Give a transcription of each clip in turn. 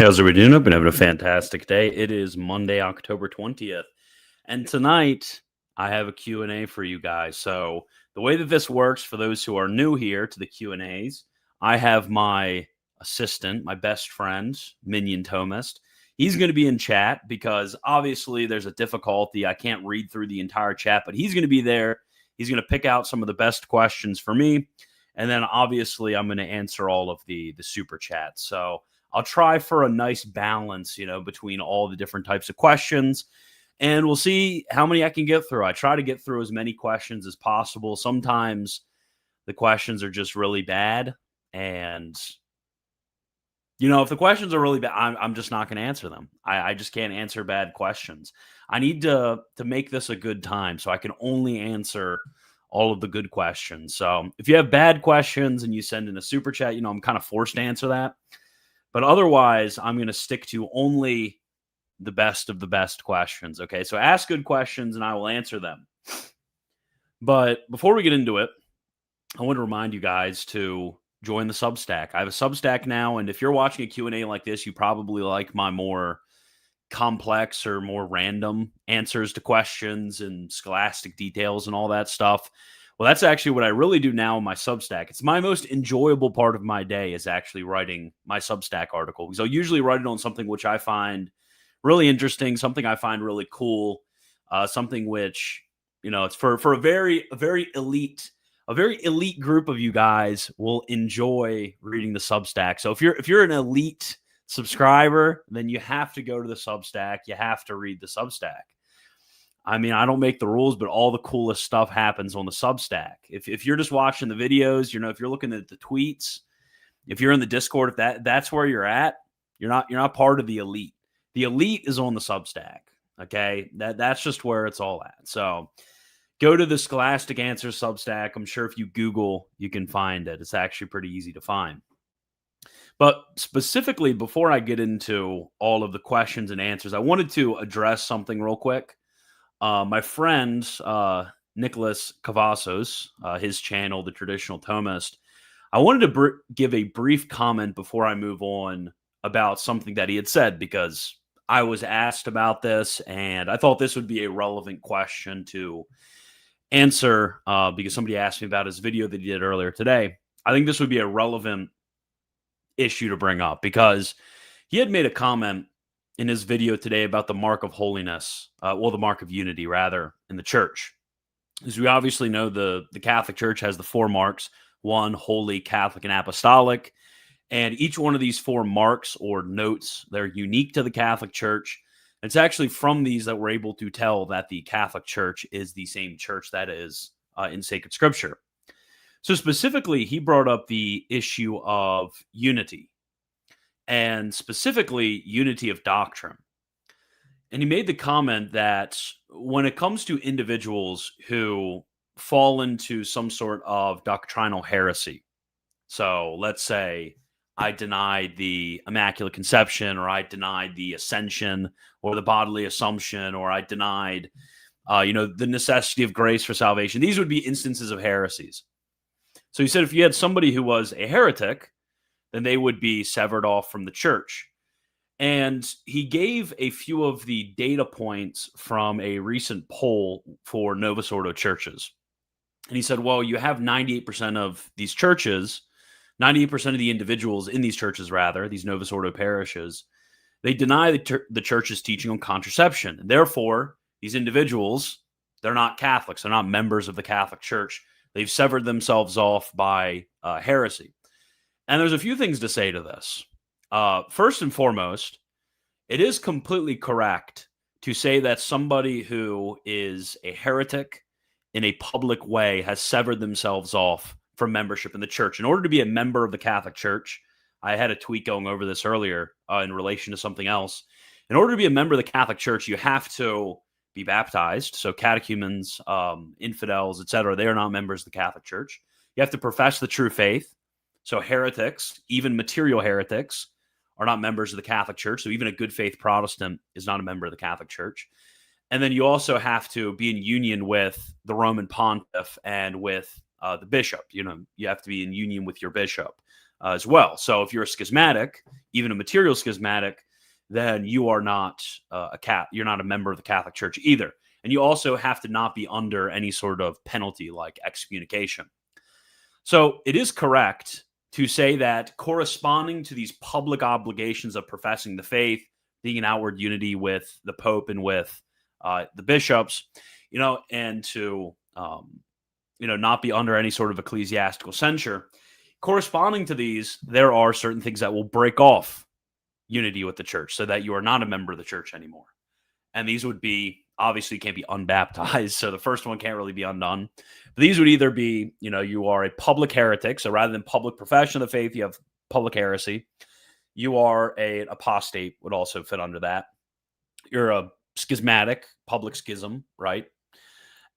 How's everybody doing? I've been having a fantastic day. It is Monday, October 20th. And tonight, I have a Q&A for you guys. So the way that this works, for those who are new here to the Q&As, I have my assistant, my best friend, Minion Thomist. He's going to be in chat because obviously there's a difficulty. I can't read through the entire chat, but he's going to be there. He's going to pick out some of the best questions for me. And then obviously I'm going to answer all of the super chats. So I'll try for a nice balance, between all the different types of questions, and we'll see how many I can get through. I try to get through as many questions as possible. Sometimes the questions are just really bad, and if the questions are really bad, I'm just not going to answer them. I just can't answer bad questions. I need to make this a good time, so I can only answer all of the good questions. So if you have bad questions and you send in a super chat, I'm kind of forced to answer that. But otherwise, I'm going to stick to only the best of the best questions. Okay, so ask good questions and I will answer them. But before we get into it, I want to remind you guys to join the Substack. I have a Substack now, and if you're watching a Q&A like this, you probably like my more complex or more random answers to questions and scholastic details and all that stuff. Well, that's actually what I really do now in my Substack. It's my most enjoyable part of my day is actually writing my Substack article. Because I'll usually write it on something which I find really interesting, something I find really cool, something which, it's for a very elite group of you guys will enjoy reading the Substack. So if you're an elite subscriber, then you have to go to the Substack. You have to read the Substack. I mean, I don't make the rules, but all the coolest stuff happens on the Substack. If you're just watching the videos, if you're looking at the tweets, if you're in the Discord, if that's where you're at, you're not part of the elite. The elite is on the Substack. Okay, that's just where it's all at. So go to the Scholastic Answers Substack. I'm sure if you Google, you can find it. It's actually pretty easy to find. But specifically, before I get into all of the questions and answers, I wanted to address something real quick. My friend, Nicholas Cavazos, his channel, The Traditional Thomist, I wanted to give a brief comment before I move on about something that he had said, because I was asked about this, and I thought this would be a relevant question to answer because somebody asked me about his video that he did earlier today. I think this would be a relevant issue to bring up because he had made a comment in his video today about the mark of holiness, the mark of unity, rather, in the church. As we obviously know, the Catholic Church has the 4 marks: 1, holy, Catholic, and apostolic. And each one of these 4 marks or notes, they're unique to the Catholic Church. It's actually from these that we're able to tell that the Catholic Church is the same church that is in sacred scripture. So specifically, he brought up the issue of unity, and specifically unity of doctrine. And he made the comment that when it comes to individuals who fall into some sort of doctrinal heresy, so let's say I denied the Immaculate Conception, or I denied the Ascension, or the bodily assumption, or I denied, the necessity of grace for salvation. These would be instances of heresies. So he said if you had somebody who was a heretic, then they would be severed off from the church. And he gave a few of the data points from a recent poll for Novus Ordo churches. And he said, well, you have 98% of these churches, 98% of the individuals in these churches, rather, these Novus Ordo parishes, they deny the church's teaching on contraception. And therefore, these individuals, they're not Catholics. They're not members of the Catholic Church. They've severed themselves off by heresy. And there's a few things to say to this. First and foremost, it is completely correct to say that somebody who is a heretic in a public way has severed themselves off from membership in the church. In order to be a member of the Catholic Church, I had a tweet going over this earlier in relation to something else. In order to be a member of the Catholic Church, you have to be baptized. So catechumens, infidels, etc., they are not members of the Catholic Church. You have to profess the true faith. So heretics, even material heretics, are not members of the Catholic Church. So even a good faith Protestant is not a member of the Catholic Church. And then you also have to be in union with the Roman pontiff and with the bishop. You have to be in union with your bishop. as well. So if you're a schismatic, even a material schismatic, then you are not you're not a member of the Catholic Church either. And you also have to not be under any sort of penalty like excommunication. So it is correct to say that corresponding to these public obligations of professing the faith, being in outward unity with the Pope and with the bishops, and to not be under any sort of ecclesiastical censure. Corresponding to these, there are certain things that will break off unity with the church so that you are not a member of the church anymore. And these would be, obviously can't be unbaptized. So the first one can't really be undone. But these would either be, you are a public heretic. So rather than public profession of the faith, you have public heresy. You are an apostate, would also fit under that. You're a schismatic, public schism, right?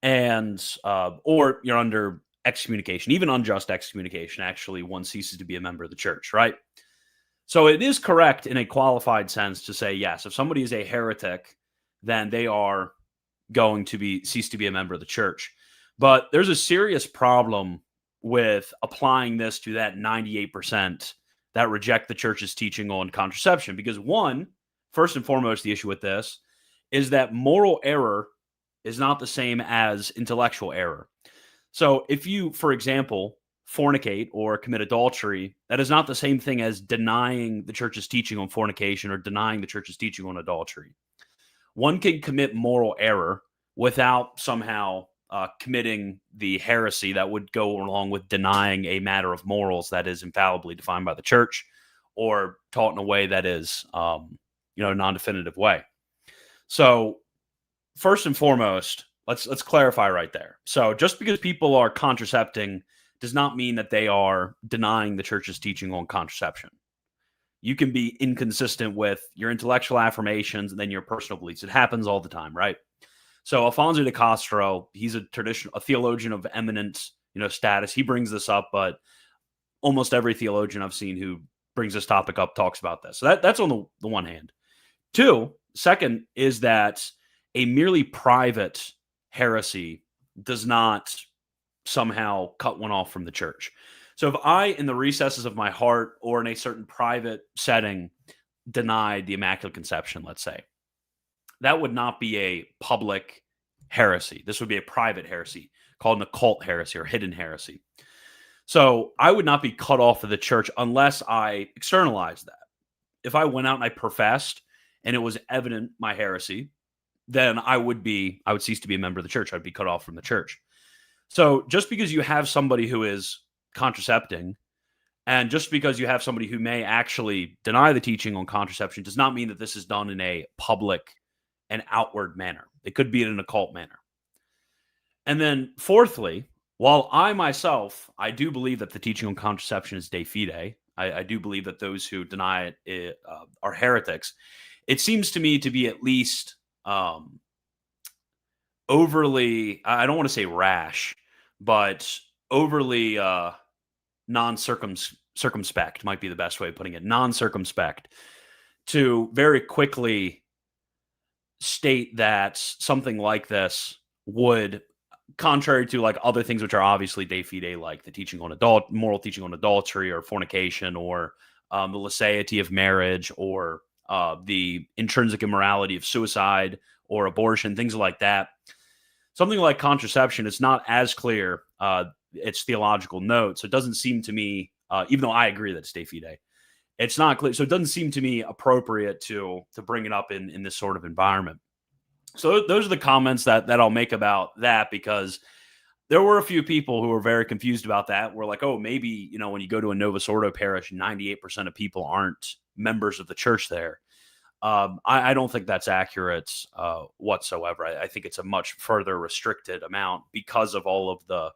And, or you're under excommunication, even unjust excommunication. Actually, one ceases to be a member of the church, right? So it is correct in a qualified sense to say, yes, if somebody is a heretic, then they are going to cease to be a member of the church. But there's a serious problem with applying this to that 98% that reject the church's teaching on contraception. Because first and foremost, the issue with this is that moral error is not the same as intellectual error. So if you, for example, fornicate or commit adultery, that is not the same thing as denying the church's teaching on fornication or denying the church's teaching on adultery. One can commit moral error without somehow committing the heresy that would go along with denying a matter of morals that is infallibly defined by the church or taught in a way that is, non-definitive way. So first and foremost, let's clarify right there. So just because people are contracepting does not mean that they are denying the church's teaching on contraception. You can be inconsistent with your intellectual affirmations and then your personal beliefs. It happens all the time, right? So Alfonso de Castro, he's a theologian of eminent, status. He brings this up, but almost every theologian I've seen who brings this topic up talks about this. So that's on the one hand. Second is that a merely private heresy does not somehow cut one off from the church. So if I, in the recesses of my heart or in a certain private setting, denied the Immaculate Conception, let's say, that would not be a public heresy. This would be a private heresy called an occult heresy or hidden heresy. So I would not be cut off of the church unless I externalized that. If I went out and I professed and it was evident my heresy, then I would cease to be a member of the church. I'd be cut off from the church. So just because you have somebody who is contracepting, and just because you have somebody who may actually deny the teaching on contraception does not mean that this is done in a public and outward manner. It could be in an occult manner. And then fourthly, while I do believe that the teaching on contraception is de fide, I do believe that those who deny it are heretics. It seems to me to be at least overly, I don't want to say rash, but overly circumspect might be the best way of putting it, non-circumspect, to very quickly state that something like this would, contrary to like other things which are obviously de fide, like the teaching on moral teaching on adultery or fornication or the laicity of marriage or the intrinsic immorality of suicide or abortion, things like that. Something like contraception, it's not as clear its theological note. So it doesn't seem to me, even though I agree that it's de fide, it's not clear. So it doesn't seem to me appropriate to bring it up in this sort of environment. So those are the comments that I'll make about that, because there were a few people who were very confused about that. We're like, oh, maybe, when you go to a Novus Ordo parish, 98% of people aren't members of the church there. I don't think that's accurate whatsoever. I think it's a much further restricted amount because of all of the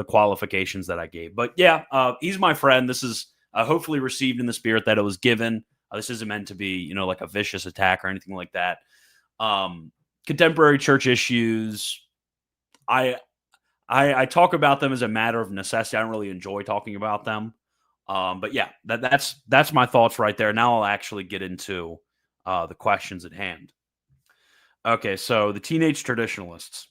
qualifications that I gave. But yeah, he's my friend. This is hopefully received in the spirit that it was given. This isn't meant to be, like a vicious attack or anything like that. Contemporary church issues, I talk about them as a matter of necessity. I don't really enjoy talking about them. But yeah, that's my thoughts right there. Now I'll actually get into the questions at hand. Okay, so the teenage traditionalists.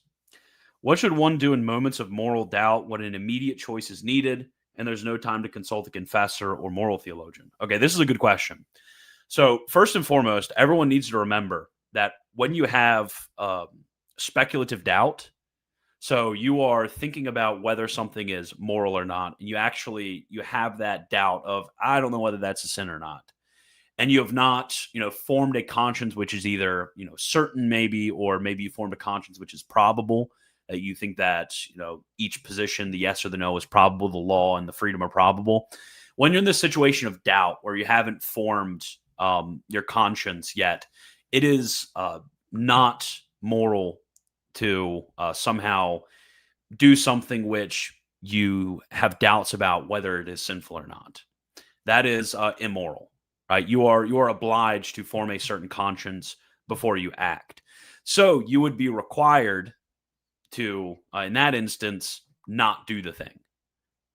What should one do in moments of moral doubt when an immediate choice is needed and there's no time to consult a confessor or moral theologian? Okay, this is a good question. So, first and foremost, everyone needs to remember that when you have speculative doubt, so you are thinking about whether something is moral or not, and you have that doubt of, I don't know whether that's a sin or not, and you have not, formed a conscience which is either, certain maybe, or maybe you formed a conscience which is probable, that you think that, each position, the yes or the no, is probable, the law and the freedom are probable. When you're in this situation of doubt where you haven't formed your conscience yet, it is not moral to somehow do something which you have doubts about whether it is sinful or not. That is immoral, right? You are obliged to form a certain conscience before you act. So you would be required to, in that instance, not do the thing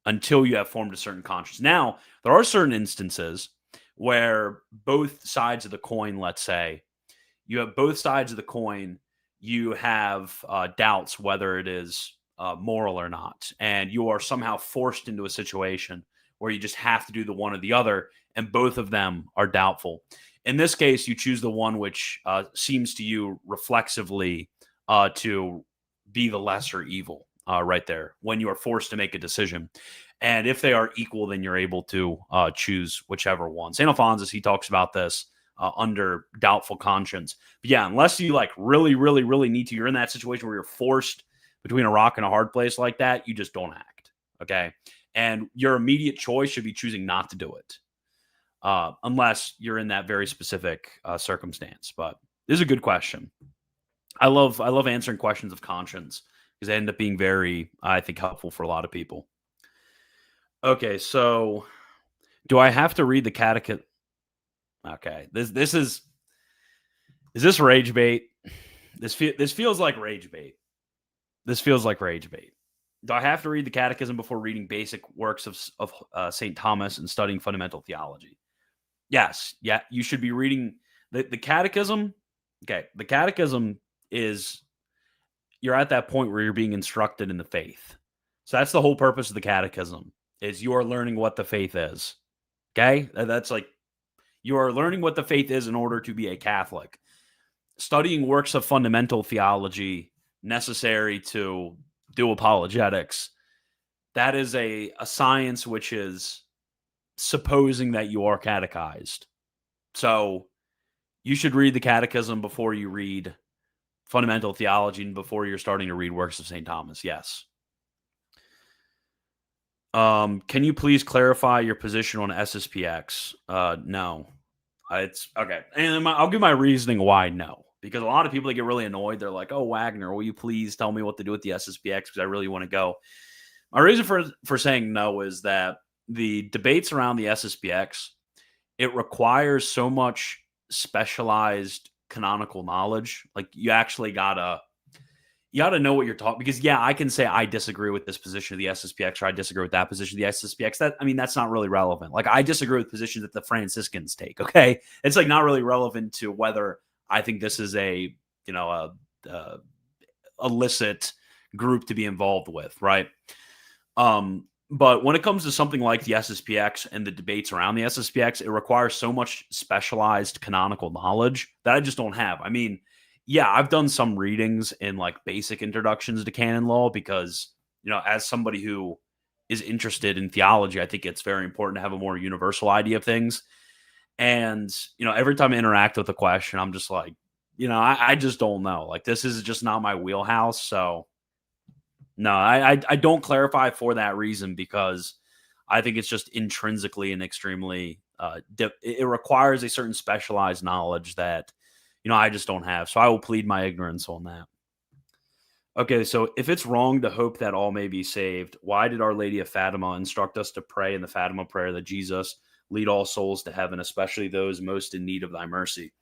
until you have formed a certain conscience. Now, there are certain instances where both sides of the coin, let's say, you have both sides of the coin, you have doubts whether it is moral or not, and you are somehow forced into a situation where you just have to do the one or the other, and both of them are doubtful. In this case, you choose the one which seems to you reflexively to be the lesser evil right there when you are forced to make a decision. And if they are equal, then you're able to choose whichever one. St. Alphonsus, he talks about this under doubtful conscience. But yeah, unless you like really, really, really need to, you're in that situation where you're forced between a rock and a hard place like that, you just don't act. Okay. And your immediate choice should be choosing not to do it. Unless you're in that very specific circumstance. But this is a good question. I love answering questions of conscience because they end up being very, I think, helpful for a lot of people. Okay, so do I have to read the catechism? Okay, this is this rage bait? This feels like rage bait. This feels like rage bait. Do I have to read the catechism before reading basic works of St. Thomas and studying fundamental theology? Yes. Yeah, you should be reading the catechism. Okay, the catechism is, you're at that point where you're being instructed in the faith. So that's the whole purpose of the catechism, is you are learning what the faith is. Okay? That's like, you are learning what the faith is in order to be a Catholic. Studying works of fundamental theology necessary to do apologetics, that is a science which is supposing that you are catechized. So you should read the catechism before you read fundamental theology and before you're starting to read works of St. Thomas. Yes. Can you please clarify your position on SSPX? No. It's okay. And I'll give my reasoning why no. Because a lot of people that get really annoyed, they're like, "Oh, Wagner, will you please tell me what to do with the SSPX because I really want to go." My reason for saying no is that the debates around the SSPX, it requires so much specialized canonical knowledge. Like you gotta know what you're talking, because yeah, I can say I disagree with this position of the SSPX or I disagree with that position of the SSPX. That's not really relevant. Like I disagree with positions that the Franciscans take. Okay, it's like not really relevant to whether I think this is a illicit group to be involved with, right? But when it comes to something like the SSPX and the debates around the SSPX, it requires so much specialized canonical knowledge that I just don't have. I mean, yeah, I've done some readings in like basic introductions to canon law because, as somebody who is interested in theology, I think it's very important to have a more universal idea of things. And, every time I interact with a question, I'm just like, I just don't know. Like, this is just not my wheelhouse. So, no, I don't clarify for that reason, because I think it's just intrinsically and extremely, it requires a certain specialized knowledge that, I just don't have. So I will plead my ignorance on that. Okay, so if it's wrong to hope that all may be saved, why did Our Lady of Fatima instruct us to pray in the Fatima prayer that Jesus lead all souls to heaven, especially those most in need of thy mercy?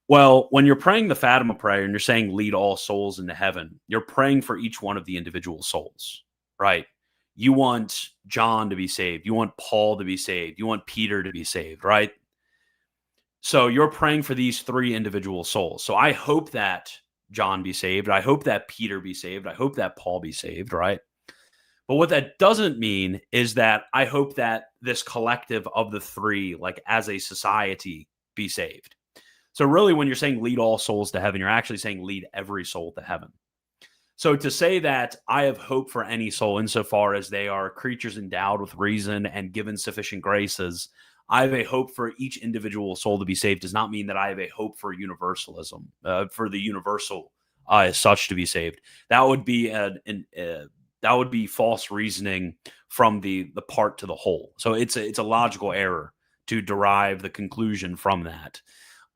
Well, when you're praying the Fatima prayer and you're saying lead all souls into heaven, you're praying for each one of the individual souls, right? You want John to be saved. You want Paul to be saved. You want Peter to be saved, right? So you're praying for these three individual souls. So I hope that John be saved. I hope that Peter be saved. I hope that Paul be saved, right? But what that doesn't mean is that I hope that this collective of the three, like as a society, be saved. So really, when you're saying lead all souls to heaven, you're actually saying lead every soul to heaven. So to say that I have hope for any soul insofar as they are creatures endowed with reason and given sufficient graces, I have a hope for each individual soul to be saved does not mean that I have a hope for universalism, for the universal as such to be saved. That would be that would be false reasoning from the part to the whole. So it's a logical error to derive the conclusion from that.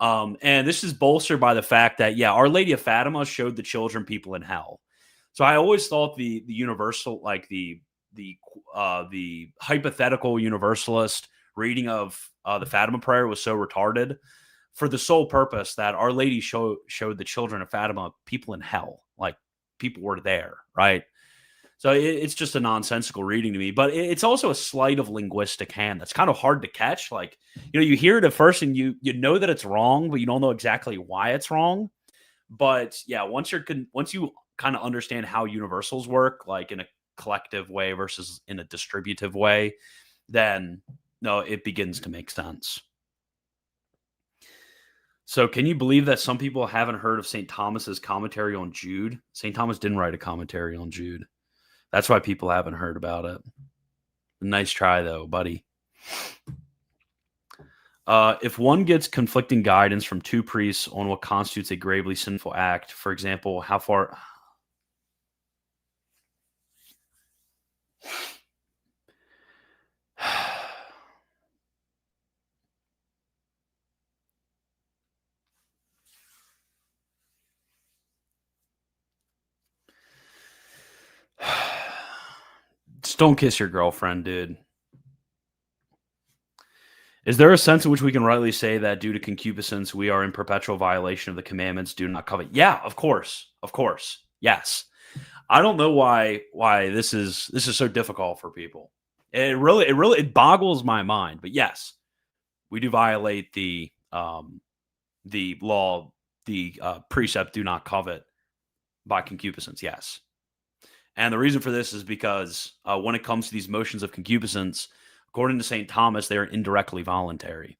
And this is bolstered by the fact that, yeah, Our Lady of Fatima showed the children people in hell. So I always thought the universal, like the hypothetical universalist reading of the Fatima prayer was so retarded for the sole purpose that Our Lady showed the children of Fatima people in hell, like people were there, right? So it's just a nonsensical reading to me, but it's also a sleight of linguistic hand that's kind of hard to catch. Like, you hear it at first and you know that it's wrong, but you don't know exactly why it's wrong. But yeah, once you kind of understand how universals work, like in a collective way versus in a distributive way, then no, it begins to make sense. So, can you believe that some people haven't heard of St. Thomas's commentary on Jude? St. Thomas didn't write a commentary on Jude. That's why people haven't heard about it. Nice try, though, buddy. If one gets conflicting guidance from two priests on what constitutes a gravely sinful act, for example, how far. Just don't kiss your girlfriend, dude. Is there a sense in which we can rightly say that due to concupiscence, we are in perpetual violation of the commandments, do not covet? Yeah, of course. Of course. Yes. I don't know why this is so difficult for people. It boggles my mind. But yes, we do violate the law, the precept, do not covet by concupiscence. Yes. And the reason for this is because when it comes to these motions of concupiscence, according to St. Thomas, they are indirectly voluntary.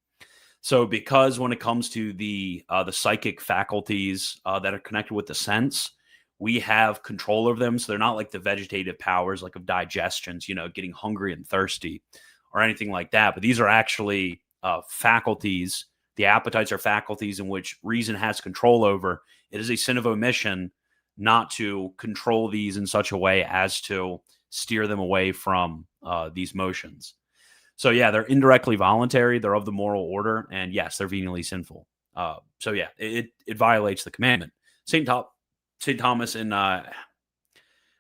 So, because when it comes to the psychic faculties that are connected with the sense, we have control over them. So they're not like the vegetative powers, like of digestions, getting hungry and thirsty, or anything like that. But these are actually faculties. The appetites are faculties in which reason has control over. It is a sin of omission not to control these in such a way as to steer them away from these motions. So yeah, they're indirectly voluntary. They're of the moral order, and yes, they're venially sinful. So yeah, it violates the commandment. Saint Thomas in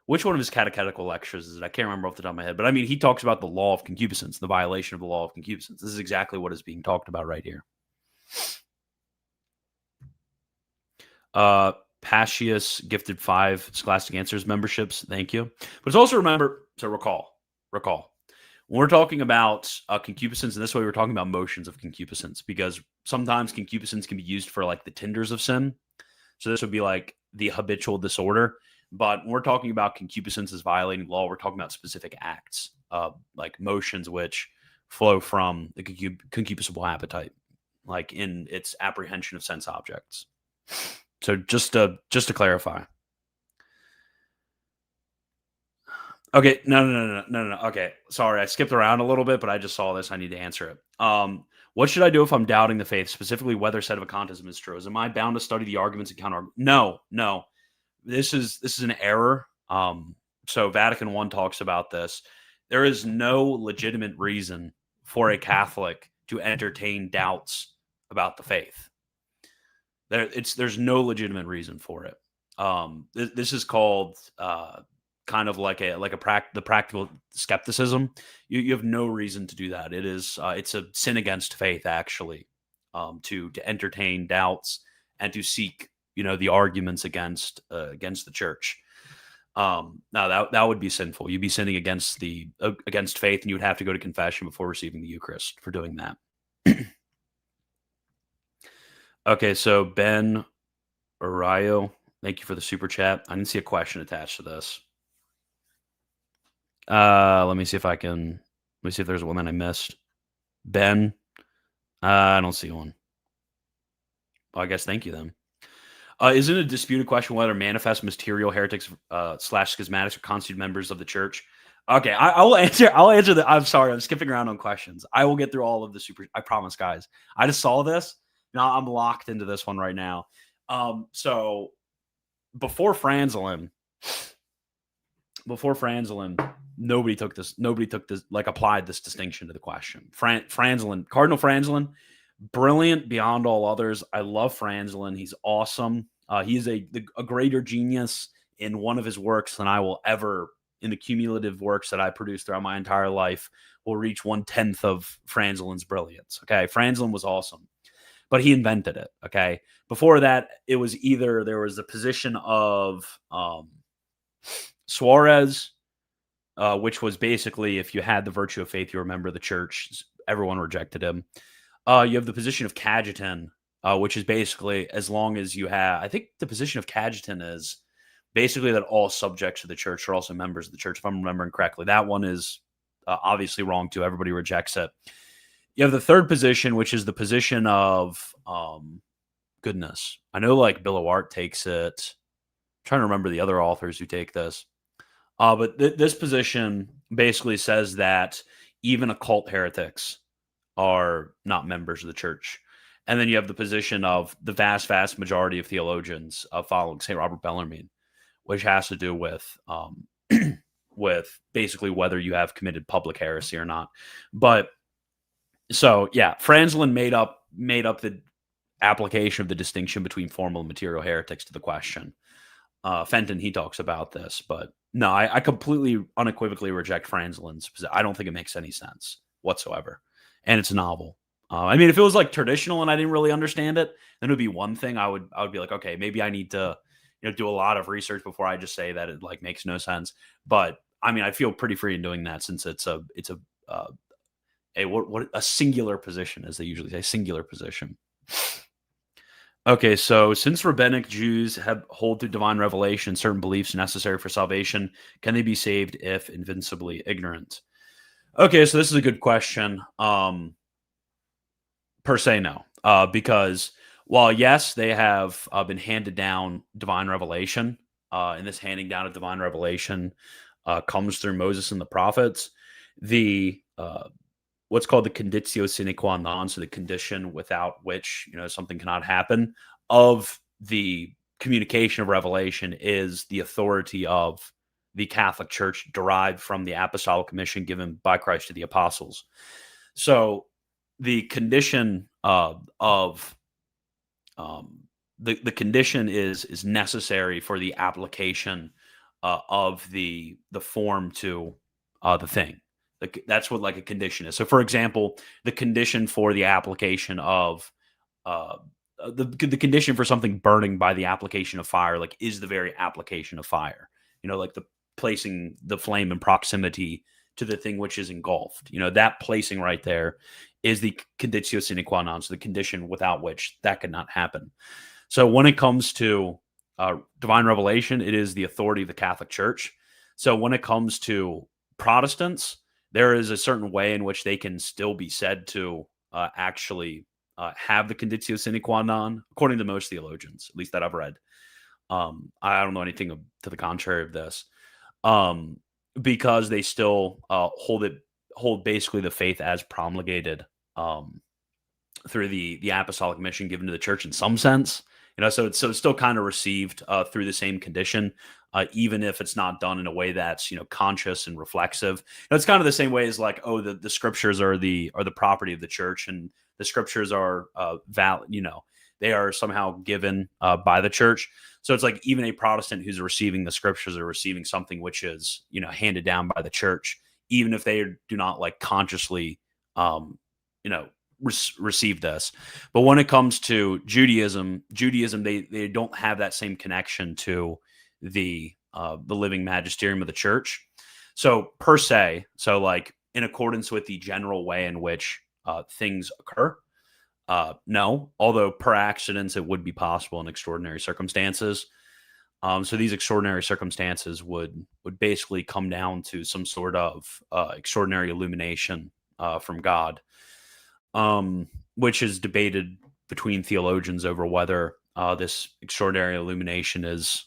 which one of his catechetical lectures is it? I can't remember off the top of my head, but I mean, he talks about the law of concupiscence, the violation of the law of concupiscence. This is exactly what is being talked about right here. Passius gifted 5 Scholastic Answers memberships. Thank you. But it's also recall. When we're talking about concupiscence, in this way, we're talking about motions of concupiscence, because sometimes concupiscence can be used for like the tinders of sin. So this would be like the habitual disorder. But when we're talking about concupiscence as violating law, we're talking about specific acts, like motions which flow from the concupiscible appetite, like in its apprehension of sense objects. So just to clarify. Okay, no. Okay, sorry, I skipped around a little bit, but I just saw this. I need to answer it. What should I do if I'm doubting the faith, specifically whether set of Acontism is true? Am I bound to study the arguments and counter? No. This is an error. So Vatican I talks about this. There is no legitimate reason for a Catholic to entertain doubts about the faith. There's no legitimate reason for it. This is called kind of like the practical skepticism. You have no reason to do that. It's a sin against faith, actually, to entertain doubts and to seek the arguments against the church. Now that would be sinful. You'd be sinning against faith, and you would have to go to confession before receiving the Eucharist for doing that. Okay, so Ben Arayo, thank you for the super chat. I didn't see a question attached to this. Let me see if there's one that I missed. Ben. I don't see one. Well, I guess thank you then. Isn't it a disputed question whether manifest material heretics slash schismatics are constituted members of the church? Okay, I will answer. I'll answer that. I'm sorry, I'm skipping around on questions. I will get through all of the super. I promise, guys. I just saw this. Now I'm locked into this one right now. So before Franzelin, nobody took this, like applied this distinction to the question. Cardinal Franzelin, brilliant beyond all others. I love Franzelin. He's awesome. He's a greater genius in one of his works than I will ever, in the cumulative works that I produced throughout my entire life, will reach 1/10 of Franzelin's brilliance. Okay. Franzelin was awesome, but he invented it. Okay. Before that, it was either there was the position of Suarez, which was basically if you had the virtue of faith, you remember the church. Everyone rejected him. You have the position of Cajetan, which is basically as long as you have. I think the position of Cajetan is basically that all subjects of the church are also members of the church, if I'm remembering correctly. That one is obviously wrong too. Everybody rejects it. You have the third position, which is the position of goodness. I know like Billowart takes it. I'm trying to remember the other authors who take this. But this position basically says that even occult heretics are not members of the church. And then you have the position of the vast majority of theologians following St. Robert Bellarmine, which has to do with with basically whether you have committed public heresy or not. But so yeah, Franzelin made up the application of the distinction between formal and material heretics to the question. Fenton, he talks about this, but no, I completely unequivocally reject Franzelin's position. I don't think it makes any sense whatsoever. And it's novel. I mean, if it was like traditional and I didn't really understand it, then it would be one thing. I would be like, okay, maybe I need to, do a lot of research before I just say that it like makes no sense. But I mean, I feel pretty free in doing that since it's a singular position, as they usually say, singular position. Okay, so since rabbinic Jews hold to divine revelation certain beliefs necessary for salvation, can they be saved if invincibly ignorant? Okay, so this is a good question. Per se, no. Because while, yes, they have been handed down divine revelation, and this handing down of divine revelation comes through Moses and the prophets, the what's called the conditio sine qua non, so the condition without which something cannot happen, of the communication of revelation is the authority of the Catholic Church derived from the apostolic commission given by Christ to the apostles. So the condition the condition is necessary for the application of the form to the thing. That's what like a condition is. So, for example, the condition for the application of the condition for something burning by the application of fire, like, is the very application of fire. Like the placing the flame in proximity to the thing which is engulfed. That placing right there is the conditio sine qua non, so the condition without which that could not happen. So, when it comes to divine revelation, it is the authority of the Catholic Church. So, when it comes to Protestants, there is a certain way in which they can still be said to actually have the conditio sine qua non, according to most theologians, at least that I've read. I don't know anything to the contrary of this, because they still hold basically the faith as promulgated through the apostolic mission given to the church in some sense. So it's still kind of received through the same condition, even if it's not done in a way that's conscious and reflexive. It's kind of the same way as like, oh, the scriptures are the property of the church, and the scriptures are valid. They are somehow given by the church. So it's like even a Protestant who's receiving the scriptures are receiving something which is handed down by the church, even if they do not like consciously receive this. But when it comes to Judaism, they don't have that same connection to the living magisterium of the church. So per se, like in accordance with the general way in which things occur, no. Although per accidents it would be possible in extraordinary circumstances. So these extraordinary circumstances would basically come down to some sort of extraordinary illumination from God, which is debated between theologians over whether this extraordinary illumination is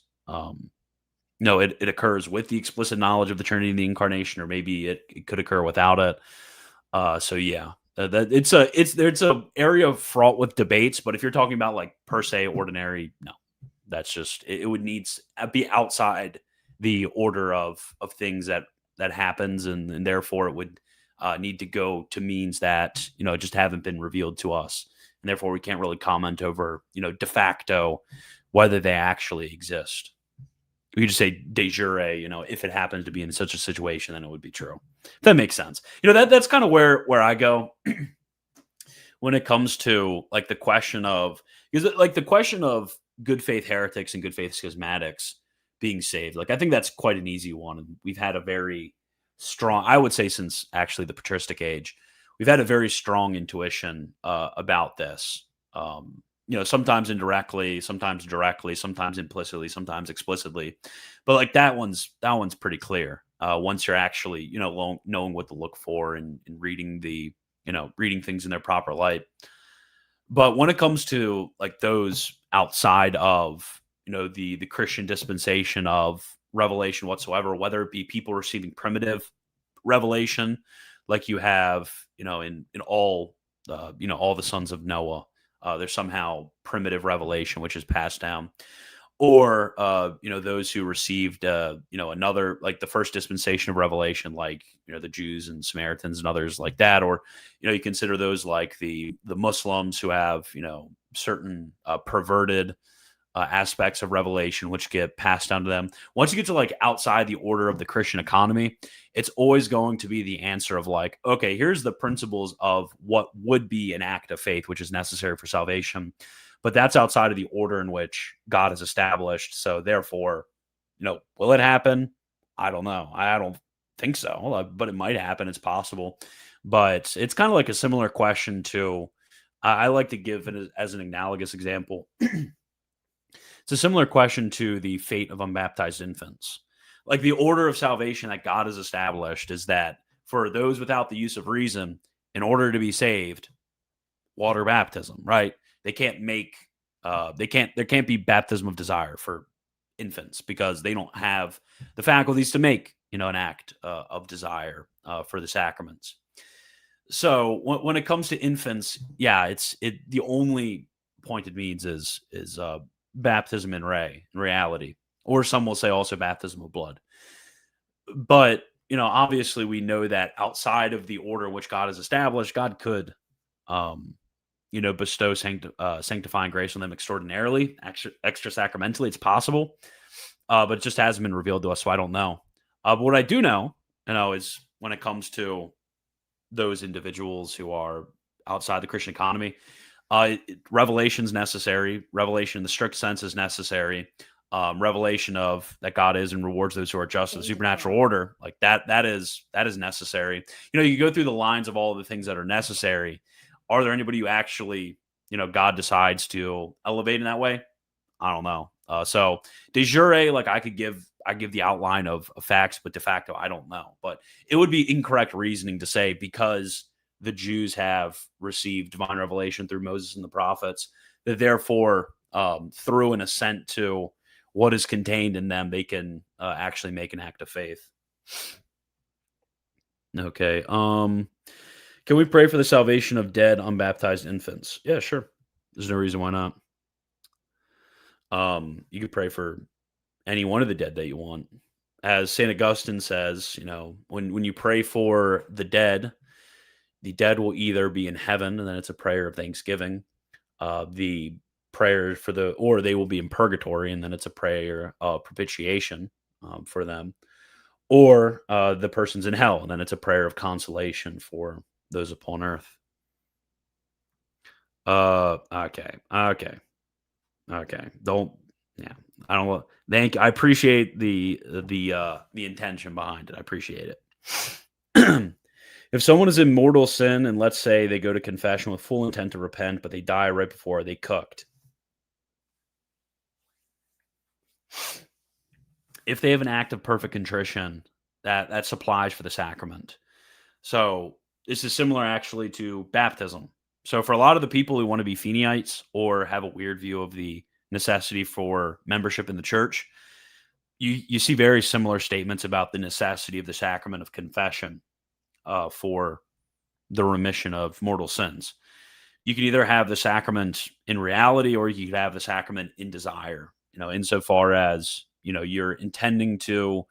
no, it occurs with the explicit knowledge of the Trinity and the Incarnation, or maybe it could occur without it. So yeah, that it's a area fraught with debates. But if you're talking about like per se ordinary, no, that's just it would need be outside the order of things that happens, and therefore it would need to go to means that just haven't been revealed to us, and therefore we can't really comment over de facto whether they actually exist. We just say de jure, if it happens to be in such a situation, then it would be true. If that makes sense. That's kind of where I go when it comes to like the question of like the question of good faith heretics and good faith schismatics being saved. Like I think that's quite an easy one. And we've had a very strong, I would say, since actually the patristic age, we've had a very strong intuition about this. Sometimes indirectly, sometimes directly, sometimes implicitly, sometimes explicitly. But like that one's pretty clear. Once you're actually, knowing what to look for and reading reading things in their proper light. But when it comes to like those outside of, the Christian dispensation of revelation whatsoever, whether it be people receiving primitive revelation, like you have, in all, all the sons of Noah, there's somehow primitive revelation which is passed down, or those who received another, like the first dispensation of revelation, like the Jews and Samaritans and others like that, or you consider those like the Muslims who have certain perverted aspects of revelation which get passed down to them. Once you get to like outside the order of the Christian economy, it's always going to be the answer of like, okay, here's the principles of what would be an act of faith which is necessary for salvation, but that's outside of the order in which God has established. So therefore, will it happen? I don't know. I don't think so, but it might happen. It's possible. But it's kind of like a similar question to, I like to give it as an analogous example. It's a similar question to the fate of unbaptized infants. Like the order of salvation that God has established is that for those without the use of reason, in order to be saved, water baptism, right? They can't make, there can't be baptism of desire for infants because they don't have the faculties to make, an act of desire for the sacraments. So when it comes to infants, yeah, the only point it means is baptism in reality, or some will say also baptism of blood. But obviously we know that outside of the order which God has established, God could bestow sanctifying grace on them extraordinarily, extra sacramentally. It's possible, but it just hasn't been revealed to us, so I don't know. But what I do know, is when it comes to those individuals who are outside the Christian economy, revelation is necessary. Revelation in the strict sense is necessary. Revelation of that God is and rewards those who are just, the supernatural order, like that is necessary. You go through the lines of all the things that are necessary. Are there anybody who actually, God decides to elevate in that way? I don't know. So de jure, like I give the outline of facts, but de facto, I don't know. But it would be incorrect reasoning to say because the Jews have received divine revelation through Moses and the prophets, that therefore, through an assent to what is contained in them, they can actually make an act of faith. Okay. Can we pray for the salvation of dead, unbaptized infants? Yeah, sure. There's no reason why not. You could pray for any one of the dead that you want. As St. Augustine says, when you pray for the dead will either be in heaven, and then it's a prayer of thanksgiving. The prayer or they will be in purgatory, and then it's a prayer of propitiation for them. Or the person's in hell, and then it's a prayer of consolation for those upon earth. Okay. Don't. Yeah, I don't. Thank you. I appreciate the intention behind it. I appreciate it. If someone is in mortal sin, and let's say they go to confession with full intent to repent, but they die right before they cooked, if they have an act of perfect contrition, that supplies for the sacrament. So this is similar actually to baptism. So for a lot of the people who want to be Feniites or have a weird view of the necessity for membership in the church, you see very similar statements about the necessity of the sacrament of confession for the remission of mortal sins. You can either have the sacrament in reality or you could have the sacrament in desire, insofar as, you're intending to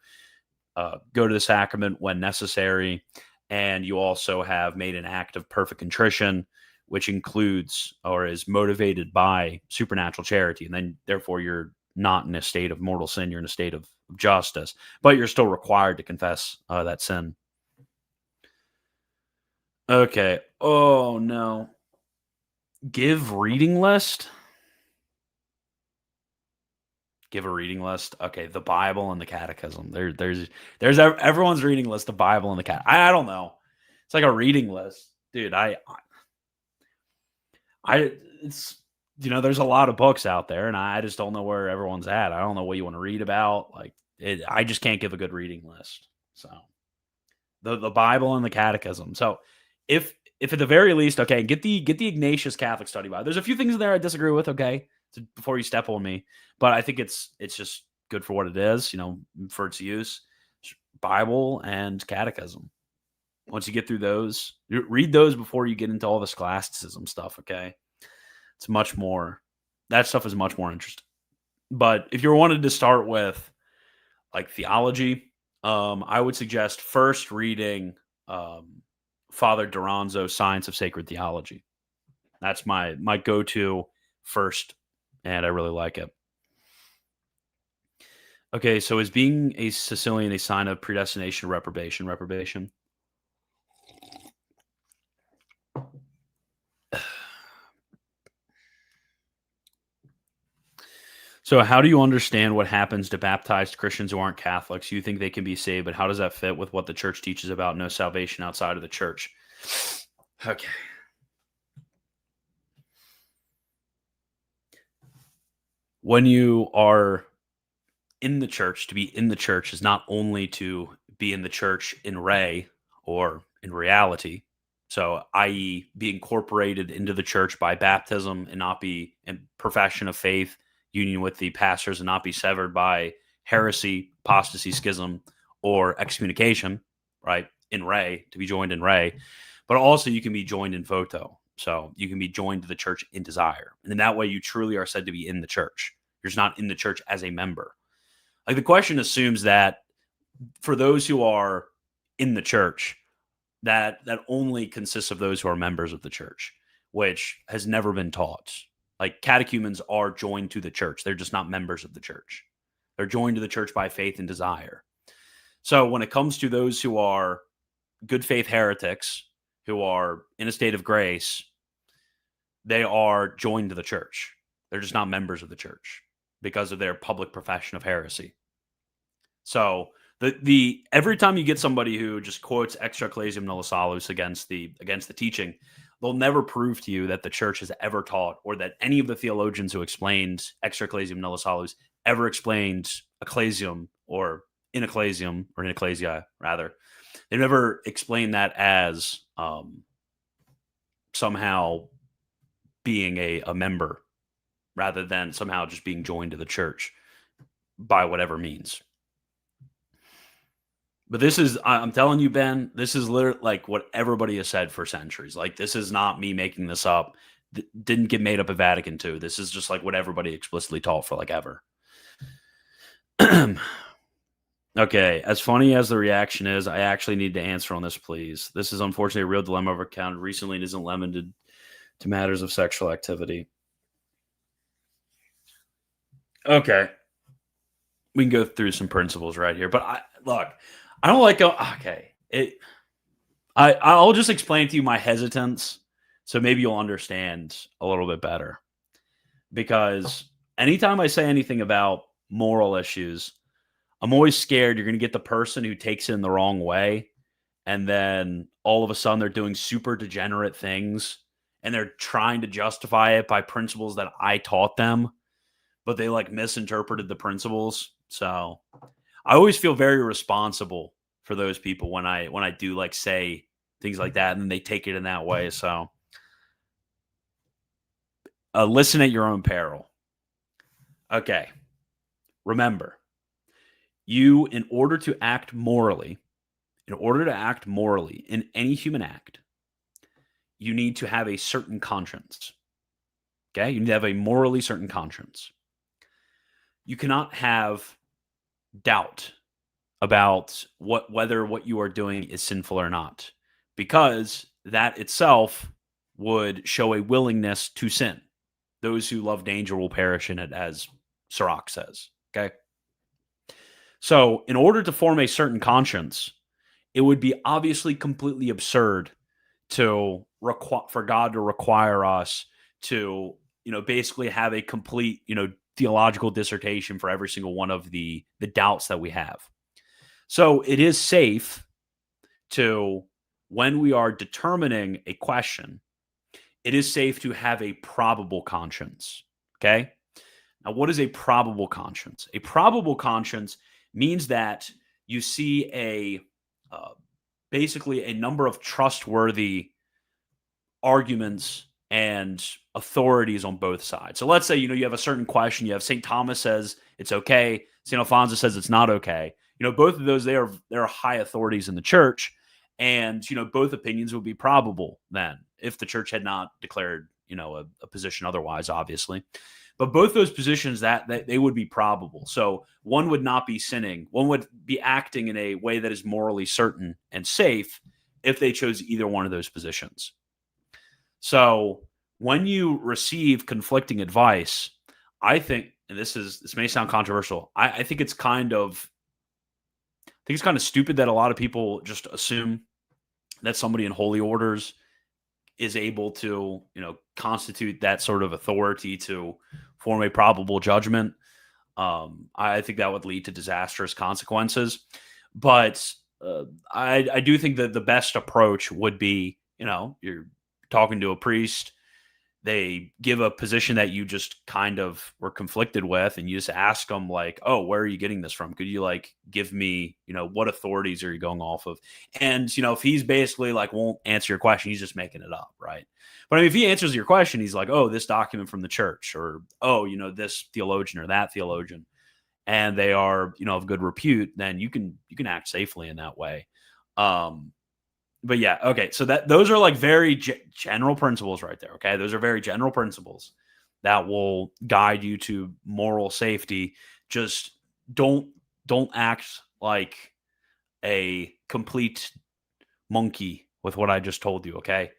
go to the sacrament when necessary. And you also have made an act of perfect contrition, which includes or is motivated by supernatural charity. And then, therefore, you're not in a state of mortal sin, you're in a state of justice, but you're still required to confess that sin. Okay. Oh, no. Give reading list? Give a reading list. Okay, the Bible and the Catechism. There's everyone's reading list. The Bible and the cat. I don't know. It's like a reading list, dude. It's there's a lot of books out there, and I just don't know where everyone's at. I don't know what you want to read about. Like, I just can't give a good reading list. So the Bible and the Catechism. So if at the very least, okay, get the Ignatius Catholic Study Bible. There's a few things in there I disagree with. Okay, so before you step on me, but I think it's just good for what it is. For its use. Bible and Catechism. Once you get through those, read those before you get into all the scholasticism stuff. Okay, it's much more. That stuff is much more interesting. But if you wanted to start with like theology, I would suggest first reading Father Duranzo's Science of Sacred Theology. That's my go-to first, and I really like it. Okay, so is being a Sicilian a sign of predestination or reprobation? Reprobation. So how do you understand what happens to baptized Christians who aren't Catholics? You think they can be saved, but how does that fit with what the church teaches about no salvation outside of the church? Okay. When you are in the church, to be in the church is not only to be in the church in re or in reality. So, i.e., be incorporated into the church by baptism and not be in profession of faith, union with the pastors, and not be severed by heresy, apostasy, schism, or excommunication, right? In re, to be joined in re. But also you can be joined in photo. So you can be joined to the church in desire. And in that way, you truly are said to be in the church. You're just not in the church as a member. Like the question assumes that for those who are in the church, that only consists of those who are members of the church, which has never been taught. Like catechumens are joined to the church. They're just not members of the church. They're joined to the church by faith and desire. So when it comes to those who are good faith heretics, who are in a state of grace, they are joined to the church. They're just not members of the church because of their public profession of heresy. So the every time you get somebody who just quotes extra ecclesiam nulla salus against the teaching, they'll never prove to you that the church has ever taught, or that any of the theologians who explained extra ecclesiam nulla salus ever explained ecclesiam or in ecclesium or in ecclesia rather. They never explained that as somehow being a member rather than somehow just being joined to the church by whatever means. But this is, I'm telling you, Ben, this is literally like what everybody has said for centuries. Like, this is not me making this up. Didn't get made up at Vatican II. This is just like what everybody explicitly taught for like ever. Okay, as funny as the reaction is, I actually need to answer on this, please. This is unfortunately a real dilemma I've encountered recently and isn't limited to matters of sexual activity. Okay. We can go through some principles right here. But I don't like okay. I'll just explain to you my hesitance so maybe you'll understand a little bit better. Because anytime I say anything about moral issues, I'm always scared you're going to get the person who takes it in the wrong way. And then all of a sudden they're doing super degenerate things and they're trying to justify it by principles that I taught them, but they like misinterpreted the principles. So I always feel very responsible for those people when I do like say things like that and they take it in that way. So listen at your own peril. Okay. Remember, in order to act morally, in any human act, you need to have a certain conscience. Okay? You need to have a morally certain conscience. You cannot have doubt about whether what you are doing is sinful or not, because that itself would show a willingness to sin. Those who love danger will perish in it, as Sirach says. Okay. So, in order to form a certain conscience, it would be obviously completely absurd for God to require us to, basically have a complete, theological dissertation for every single one of the doubts that we have. So it is safe to, when we are determining a question, it is safe to have a probable conscience. Okay. Now, what is a probable conscience? A probable conscience means that you see basically a number of trustworthy arguments and authorities on both sides. So let's say, you have a certain question. You have St. Thomas says it's okay. St. Alphonsus says it's not okay. Both of those, they're high authorities in the church. And, both opinions would be probable then if the church had not declared, a position otherwise, obviously. But both those positions that they would be probable. So one would not be sinning. One would be acting in a way that is morally certain and safe if they chose either one of those positions. So when you receive conflicting advice, I think, and this may sound controversial, I think it's kind of stupid that a lot of people just assume that somebody in holy orders is able to, constitute that sort of authority to form a probable judgment. I think that would lead to disastrous consequences. But I do think that the best approach would be, you're talking to a priest, they give a position that you just kind of were conflicted with, and you just ask them like, oh, where are you getting this from? Could you give me, what authorities are you going off of? And, if he's basically won't answer your question, he's just making it up. Right. But I mean, if he answers your question, he's like, oh, this document from the church, or, oh, this theologian or that theologian, and they are, of good repute, then you can act safely in that way. But yeah, okay. So those are very general principles right there. Okay, those are very general principles that will guide you to moral safety. Just don't act like a complete monkey with what I just told you. Okay,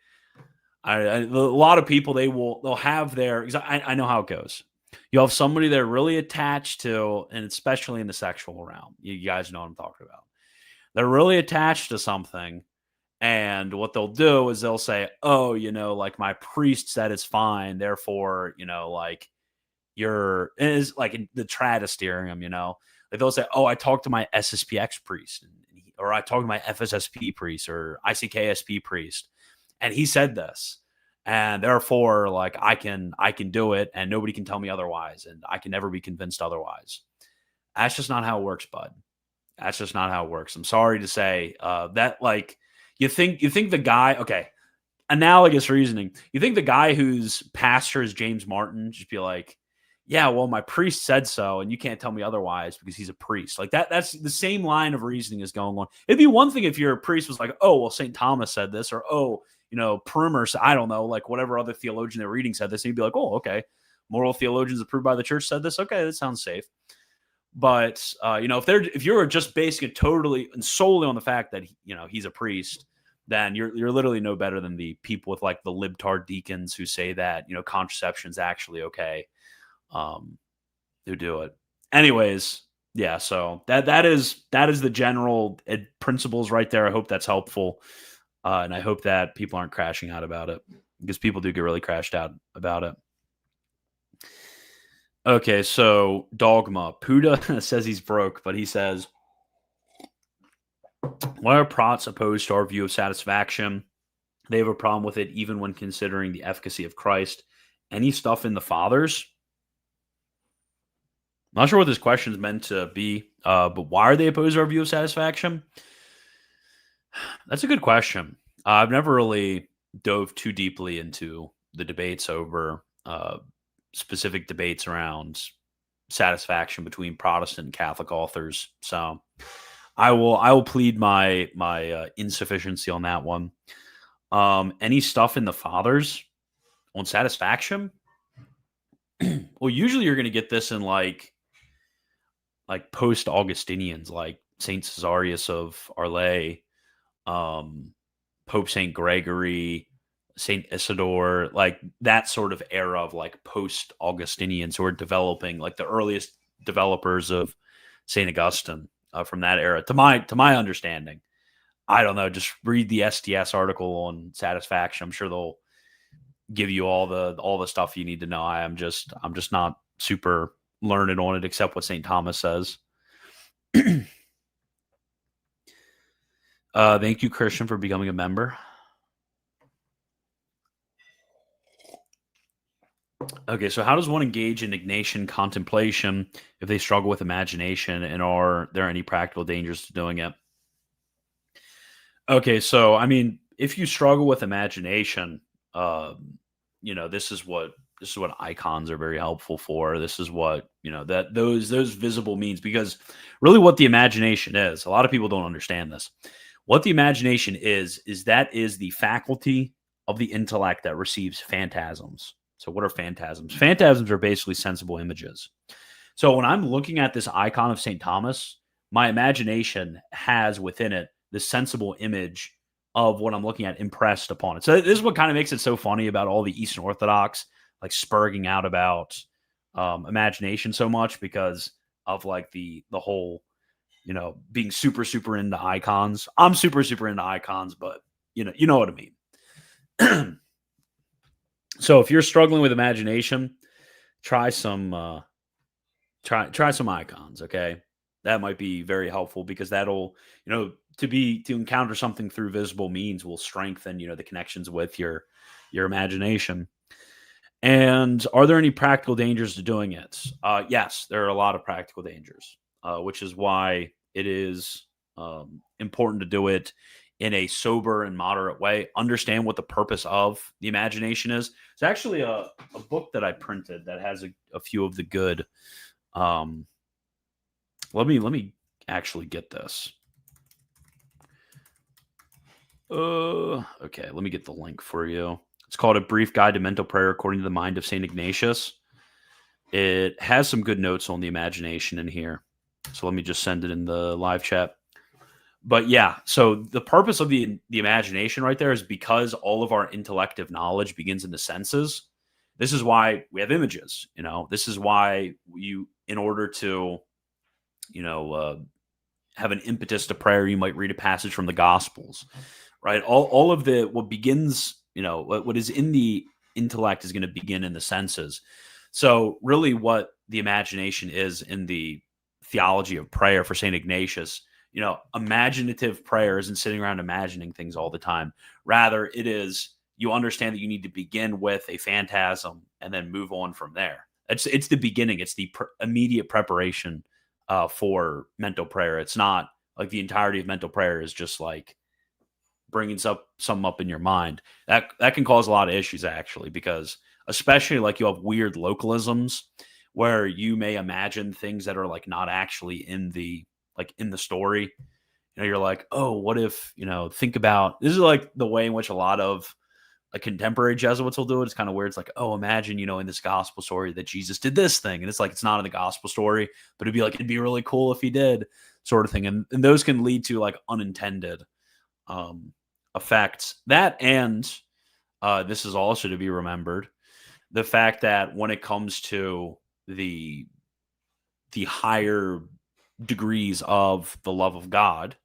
a lot of people they'll have their. I know how it goes. You'll have somebody they're really attached to, and especially in the sexual realm. You guys know what I'm talking about. They're really attached to something. And what they'll do is they'll say, oh, my priest said it's fine. Therefore, you're, is in the tradesterium, they'll say, oh, I talked to my SSPX priest, or I talked to my FSSP priest or ICKSP priest, and he said this. And therefore, I can do it, and nobody can tell me otherwise, and I can never be convinced otherwise. That's just not how it works, bud. That's just not how it works. I'm sorry to say that, you think the guy, okay, analogous reasoning. You think the guy whose pastor is James Martin just be like, yeah, well, my priest said so, and you can't tell me otherwise because he's a priest. That's the same line of reasoning is going on. It'd be one thing if your priest was like, oh, well, St. Thomas said this, or, oh, Primer, I don't know, whatever other theologian they're reading said this, and you'd be like, oh, okay, moral theologians approved by the church said this. Okay, that sounds safe. But if you're just basing it totally and solely on the fact that he's a priest, then you're literally no better than the people with the libtard deacons who say that contraception is actually okay, who do it. Anyways, yeah. So that is the general principles right there. I hope that's helpful, and I hope that people aren't crashing out about it, because people do get really crashed out about it. Okay, so Dogma. Puda says he's broke, but he says, why are Prots opposed to our view of satisfaction? They have a problem with it even when considering the efficacy of Christ. Any stuff in the Fathers? I'm not sure what this question is meant to be But why are they opposed to our view of satisfaction? That's a good question. I've never really dove too deeply into the debates over specific debates around satisfaction between Protestant and Catholic authors. So I will plead my insufficiency on that one. Any stuff in the Fathers on satisfaction? Well, usually you're going to get this in like post Augustinians, like Saint Cesarius of Arles, um, Pope Saint Gregory, Saint Isidore, like that sort of era of like post Augustinians who are developing, like the earliest developers of Saint Augustine from that era. To my understanding, I don't know. Just read the STS article on satisfaction. I'm sure they'll give you all the stuff you need to know. I'm just not super learned on it, except what Saint Thomas says. Thank you, Christian, for becoming a member. Okay, so how does one engage in Ignatian contemplation if they struggle with imagination, and are there any practical dangers to doing it? Okay, so I mean, if you struggle with imagination, this is what icons are very helpful for. This is what that those visible means, because really what the imagination is. A lot of people don't understand this. What the imagination is that is the faculty of the intellect that receives phantasms. So what are phantasms? Phantasms are basically sensible images. So when I'm looking at this icon of St. Thomas, my imagination has within it the sensible image of what I'm looking at impressed upon it. So this is what kind of makes it so funny about all the Eastern Orthodox like spurging out about imagination so much, because of like the whole being super super into icons. I'm super super into icons, but you know what I mean. So if you're struggling with imagination, try some try some icons, okay? That might be very helpful, because that'll, to encounter something through visible means will strengthen, the connections with your imagination. And are there any practical dangers to doing it? Yes, there are a lot of practical dangers, which is why it is important to do it in a sober and moderate way. Understand what the purpose of the imagination is. It's actually a book that I printed that has a few of the good. Um, let me actually get this. Okay, let me get the link for you. It's called A Brief Guide to Mental Prayer According to the Mind of St. Ignatius. It has some good notes on the imagination in here. So let me just send it in the live chat. But yeah, so the purpose of the imagination right there is because all of our intellective knowledge begins in the senses. This is why we have images. This is why in order to, have an impetus to prayer, you might read a passage from the Gospels, right? All of what begins, what is in the intellect is going to begin in the senses. So really what the imagination is in the theology of prayer for St. Ignatius, imaginative prayer isn't sitting around imagining things all the time. Rather, it is, you understand that you need to begin with a phantasm and then move on from there. It's the beginning. It's the immediate preparation for mental prayer. It's not like the entirety of mental prayer is just like bringing something up in your mind. That can cause a lot of issues, actually, because especially like you have weird localisms where you may imagine things that are like not actually in the story. You're like, oh, what if, think about, this is like the way in which a lot of contemporary Jesuits will do it. It's kind of weird. It's like, oh, imagine, in this gospel story that Jesus did this thing. And it's like, it's not in the gospel story, but it'd be really cool if he did, sort of thing. And those can lead to like unintended effects. That, and this is also to be remembered, the fact that when it comes to the higher degrees of the love of God,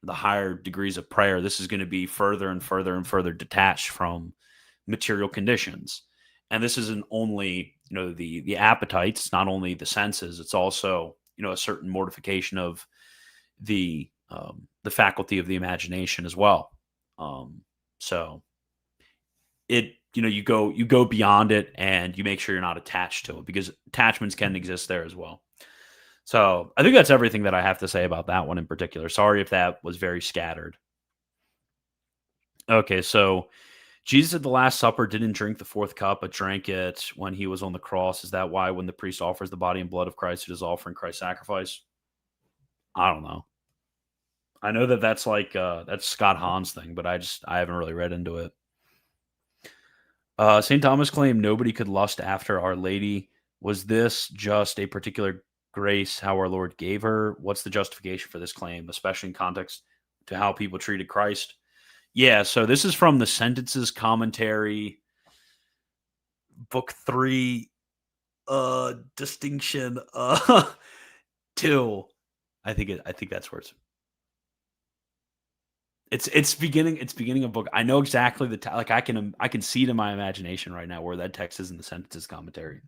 the higher degrees of prayer, this is going to be further and further and further detached from material conditions. And this isn't only, the appetites, it's not only the senses, it's also, a certain mortification of the faculty of the imagination as well. So you go beyond it, and you make sure you're not attached to it, because attachments can exist there as well. So I think that's everything that I have to say about that one in particular. Sorry if that was very scattered. Okay, so Jesus at the Last Supper didn't drink the fourth cup, but drank it when he was on the cross. Is that why when the priest offers the body and blood of Christ, it is offering Christ's sacrifice? I don't know. I know that that's like that's Scott Hahn's thing, but I haven't really read into it. St. Thomas claimed nobody could lust after Our Lady. Was this just a particular grace how our Lord gave her? What's the justification for this claim, especially in context to how people treated Christ? Yeah, so this is from the Sentences Commentary, Book 3, distinction 2. I think that's where it's beginning of book. I know exactly like I can see it in my imagination right now where that text is in the Sentences Commentary.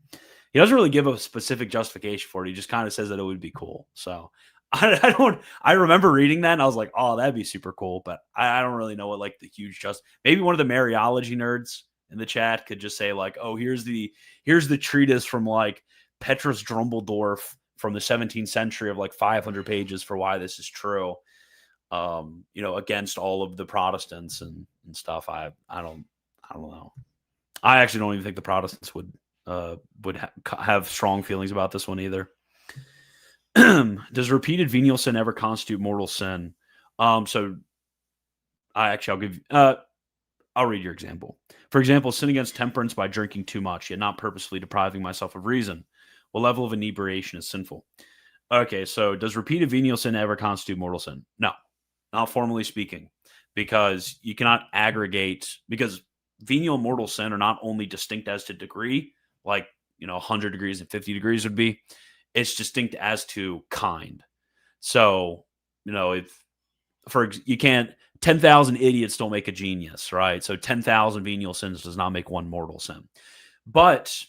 He doesn't really give a specific justification for it. He just kind of says that it would be cool. So I don't. I remember reading that and I was like, oh, that'd be super cool. But I don't really know what like the huge maybe one of the Mariology nerds in the chat could just say like, oh, here's the treatise from like Petrus Drumbledorf from the 17th century of like 500 pages for why this is true. Against all of the Protestants and stuff. I don't know. I actually don't even think the Protestants would have strong feelings about this one either. Does repeated venial sin ever constitute mortal sin? So I'll give I'll read your example. For example, sin against temperance by drinking too much, yet not purposefully depriving myself of reason. What level of inebriation is sinful? Okay, so does repeated venial sin ever constitute mortal sin? No, not formally speaking, because you cannot aggregate, because venial and mortal sin are not only distinct as to degree, like 100 degrees and 50 degrees would be. It's distinct as to kind. So if you can't 10,000 idiots don't make a genius, right? So 10,000 venial sins does not make one mortal sin, but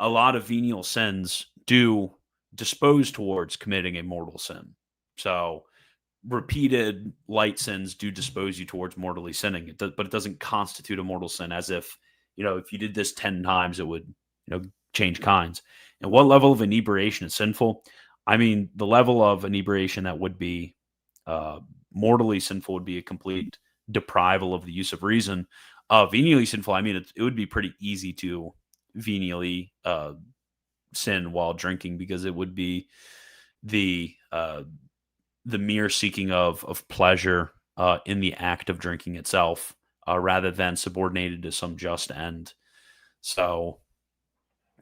a lot of venial sins do dispose towards committing a mortal sin. So repeated light sins do dispose you towards mortally sinning, but it doesn't constitute a mortal sin, as if if you did this 10 times it would change kinds. And what level of inebriation is sinful? I mean, the level of inebriation that would be mortally sinful would be a complete deprival of the use of reason. Venially sinful, I mean, it would be pretty easy to venially sin while drinking, because it would be the mere seeking of pleasure in the act of drinking itself, rather than subordinated to some just end. So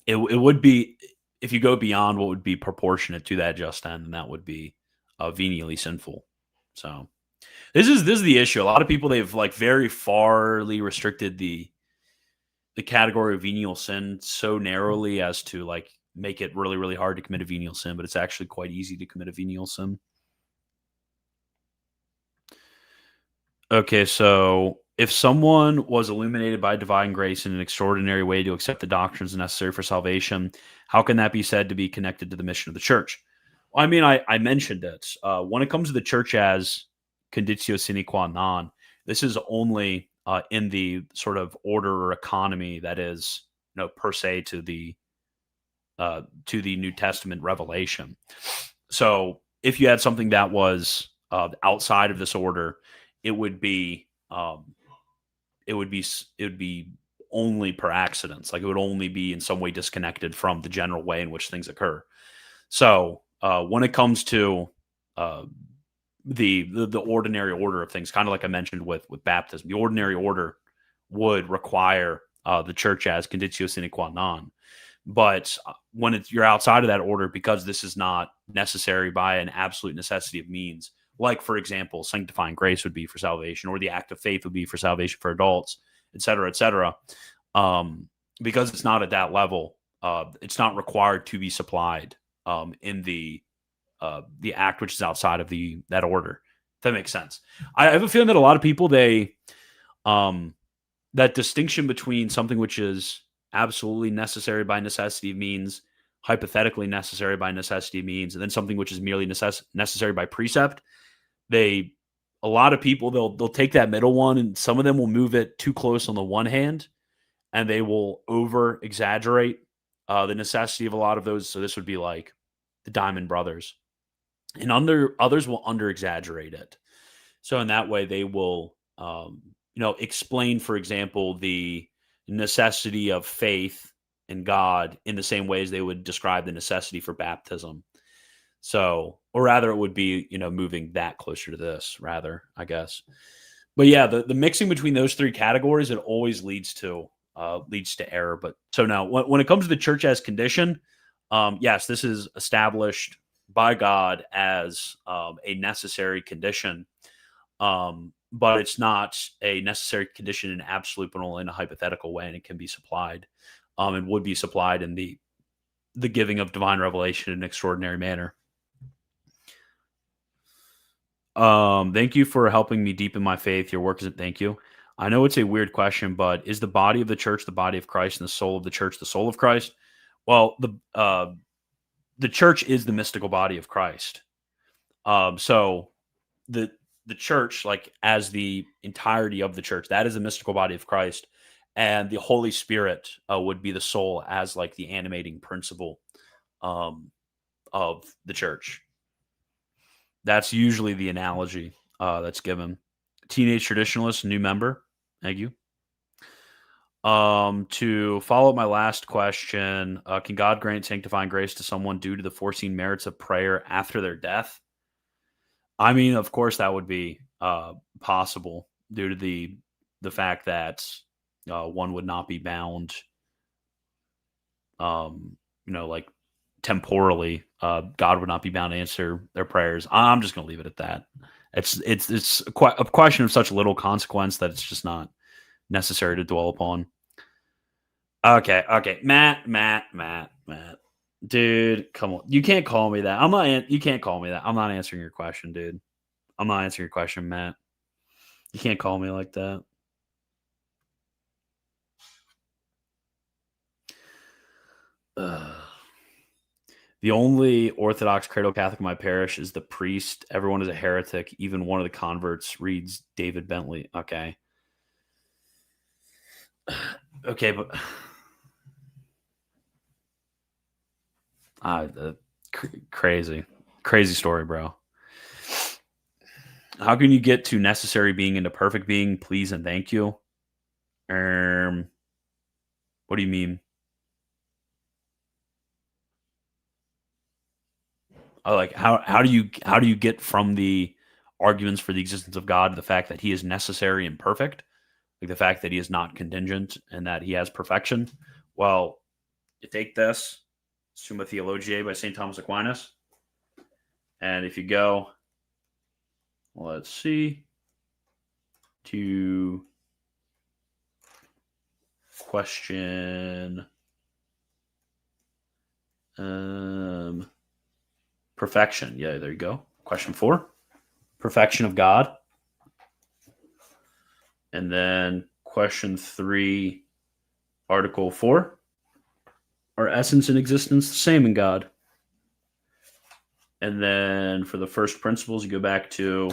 it would be, if you go beyond what would be proportionate to that just end, and that would be venially sinful. So this is the issue. A lot of people, they've like very farly restricted the category of venial sin so narrowly as to like make it really, really hard to commit a venial sin, but it's actually quite easy to commit a venial sin. Okay, so if someone was illuminated by divine grace in an extraordinary way to accept the doctrines necessary for salvation, how can that be said to be connected to the mission of the church? Well, I mean, I mentioned it. When it comes to the church as conditio sine qua non, this is only in the sort of order or economy that is, per se to the New Testament revelation. So if you had something that was outside of this order, it would be only per accidents. Like it would only be in some way disconnected from the general way in which things occur. So when it comes to the ordinary order of things, kind of like I mentioned with baptism, the ordinary order would require the church as conditio sine qua non. But when you're outside of that order, because this is not necessary by an absolute necessity of means, like, for example, sanctifying grace would be for salvation, or the act of faith would be for salvation for adults, et cetera, et cetera. Because it's not at that level, it's not required to be supplied in the act which is outside of that order. If that makes sense. I have a feeling that a lot of people, that distinction between something which is absolutely necessary by necessity of means, hypothetically necessary by necessity of means, and then something which is merely necessary by precept, a lot of people, they'll take that middle one, and some of them will move it too close on the one hand, and they will over exaggerate the necessity of a lot of those. So this would be like the Diamond Brothers, and others will under exaggerate it. So in that way, they will, explain, for example, the necessity of faith in God in the same ways they would describe the necessity for baptism. So, or rather, it would be, moving that closer to this, rather, I guess. But yeah, the mixing between those three categories, it always leads to error. But so now, when it comes to the church as condition, yes, this is established by God as a necessary condition, but it's not a necessary condition in absolute, but only in a hypothetical way, and it can be supplied, and would be supplied in the giving of divine revelation in an extraordinary manner. Thank you for helping me deepen my faith. Your work isn't. Thank you. I know it's a weird question, but is the body of the church the body of Christ, and the soul of the church the soul of Christ? Well, the church is the mystical body of Christ. So the church, like as the entirety of the church, that is the mystical body of Christ, and the Holy Spirit would be the soul as like the animating principle of the church. That's usually the analogy that's given. Teenage traditionalist, new member. Thank you. To follow up my last question, can God grant sanctifying grace to someone due to the foreseen merits of prayer after their death? I mean, of course, that would be possible due to the fact that one would not be bound, like temporally. God would not be bound to answer their prayers. I'm just going to leave it at that. It's a question of such little consequence that it's just not necessary to dwell upon. Okay, Matt, dude, come on, you can't call me that. You can't call me that. I'm not answering your question, dude. I'm not answering your question, Matt. You can't call me like that. The only Orthodox cradle Catholic in my parish is the priest. Everyone is a heretic. Even one of the converts reads David Bentley. Okay. Okay, but crazy story, bro. How can you get to necessary being into perfect being? Please and thank you. What do you mean? Like how do you get from the arguments for the existence of God to the fact that He is necessary and perfect, like the fact that He is not contingent and that He has perfection? Well, you take this Summa Theologiae by St. Thomas Aquinas, and if you go, let's see, to question perfection. Yeah, there you go. Question 4, perfection of God. And then question 3, article 4, are essence and existence the same in God? And then for the first principles, you go back to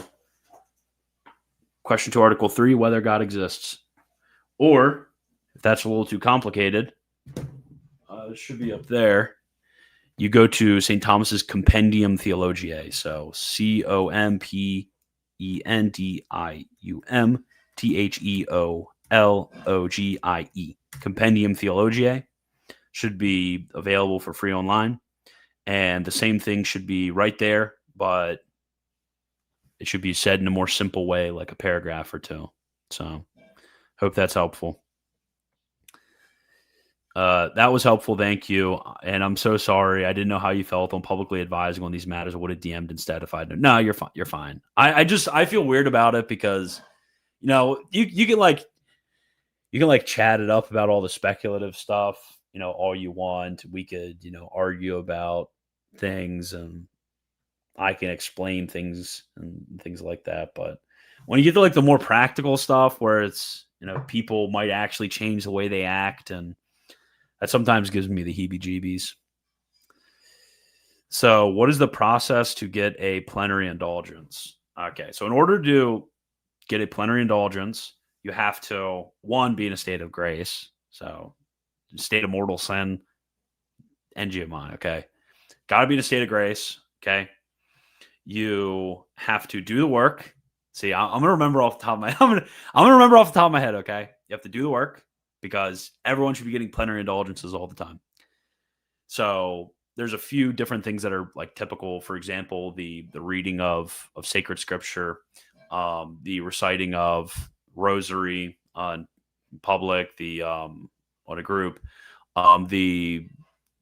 question 2, article 3, whether God exists. Or if that's a little too complicated, it should be up there. You go to St. Thomas's Compendium Theologiae. So Compendium Theologiae. Compendium Theologiae should be available for free online. And the same thing should be right there, but it should be said in a more simple way, like a paragraph or two. So hope that's helpful. That was helpful. Thank you. And I'm so sorry. I didn't know how you felt on publicly advising on these matters. I would have DM'd instead if I'd known. No, you're fine. You're fine. I feel weird about it because, you can like chat it up about all the speculative stuff, all you want. We could, argue about things and I can explain things and things like that. But when you get to like the more practical stuff where it's, people might actually change the way they act, and that sometimes gives me the heebie-jeebies. So what is the process to get a plenary indulgence? Okay, so in order to get a plenary indulgence, you have to, 1, be in a state of grace. So state of mortal sin, NGMI, okay? Got to be in a state of grace. Okay. You have to do the work. See, I'm gonna remember off the top of my. I'm gonna remember off the top of my head. Okay. You have to do the work because everyone should be getting plenary indulgences all the time. So there's a few different things that are like typical. For example, the reading of sacred scripture, the reciting of rosary in public, the on a group, the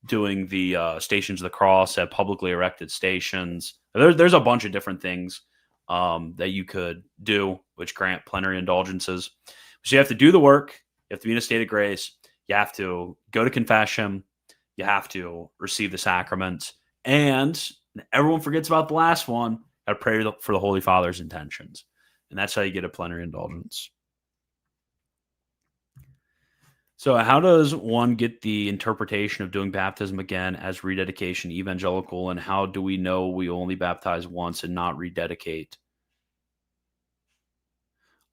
doing the stations of the cross at publicly erected stations. There's a bunch of different things that you could do, which grant plenary indulgences. So you have to do the work. You have to be in a state of grace. You have to go to confession. You have to receive the sacraments. And everyone forgets about the last one. Got to pray for the Holy Father's intentions. And that's how you get a plenary indulgence. So how does one get the interpretation of doing baptism again as rededication evangelical? And how do we know we only baptize once and not rededicate?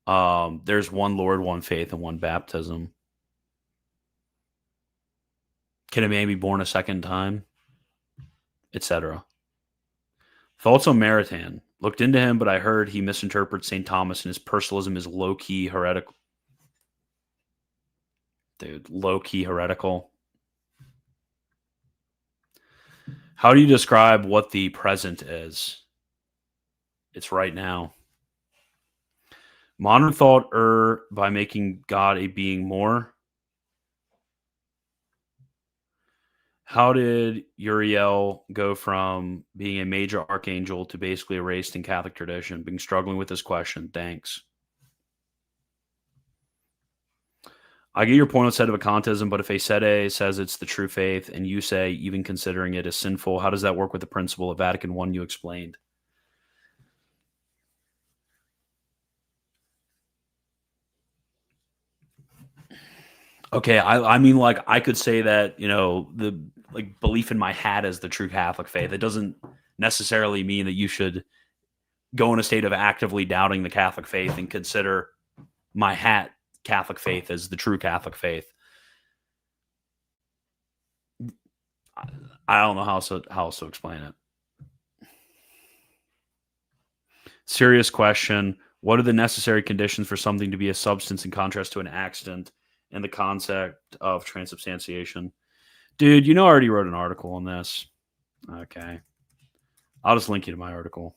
There's one Lord, one faith, and one baptism. Can a man be born a second time? Etc. Thoughts on Maritain. Looked into him, but I heard he misinterprets St. Thomas and his personalism is low-key heretical. Dude, low-key heretical. How do you describe what the present is? It's right now. Modern thought by making God a being more. How did Uriel go from being a major archangel to basically erased in Catholic tradition? Been struggling with this question. Thanks. I get your point on sedevacantism, but if a sede says it's the true faith and you say even considering it is sinful, how does that work with the principle of Vatican I you explained? Okay, I mean, like, I could say that, the like belief in my hat as the true Catholic faith. It doesn't necessarily mean that you should go in a state of actively doubting the Catholic faith and consider my hat Catholic faith as the true Catholic faith. I don't know how else to explain it. Serious question. What are the necessary conditions for something to be a substance in contrast to an accident and the concept of transubstantiation? Dude, I already wrote an article on this. Okay. I'll just link you to my article.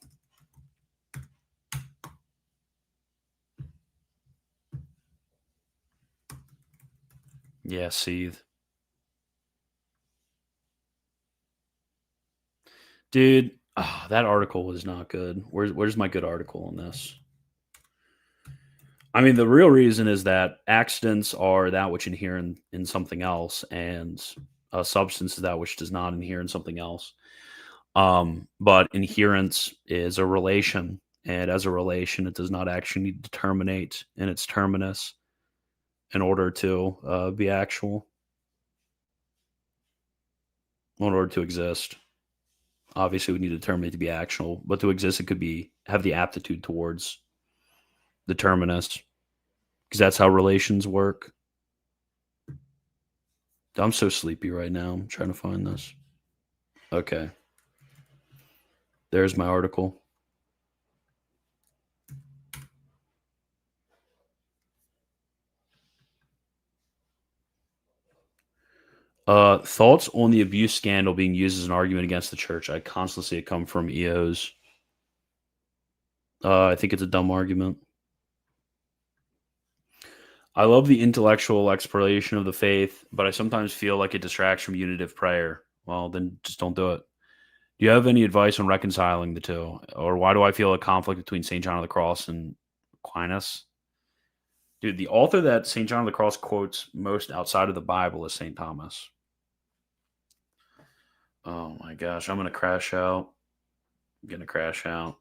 Yeah, seethe. Dude, that article was not good. Where's my good article on this? I mean, the real reason is that accidents are that which inhere in something else, and a substance is that which does not inhere in something else. But inherence is a relation, and as a relation, it does not actually need to terminate in its terminus in order to be actual, in order to exist. Obviously, we need to terminate to be actual, but to exist, it could have the aptitude towards the terminus, because that's how relations work. I'm so sleepy right now. I'm trying to find this. Okay. There's my article. Thoughts on the abuse scandal being used as an argument against the church? I constantly see it come from EOs. I think it's a dumb argument. I love the intellectual exploration of the faith, but I sometimes feel like it distracts from unitive prayer. Well, then just don't do it. Do you have any advice on reconciling the two? Or why do I feel a conflict between St. John of the Cross and Aquinas? Dude, the author that St. John of the Cross quotes most outside of the Bible is St. Thomas. Oh my gosh, I'm going to crash out. I'm going to crash out.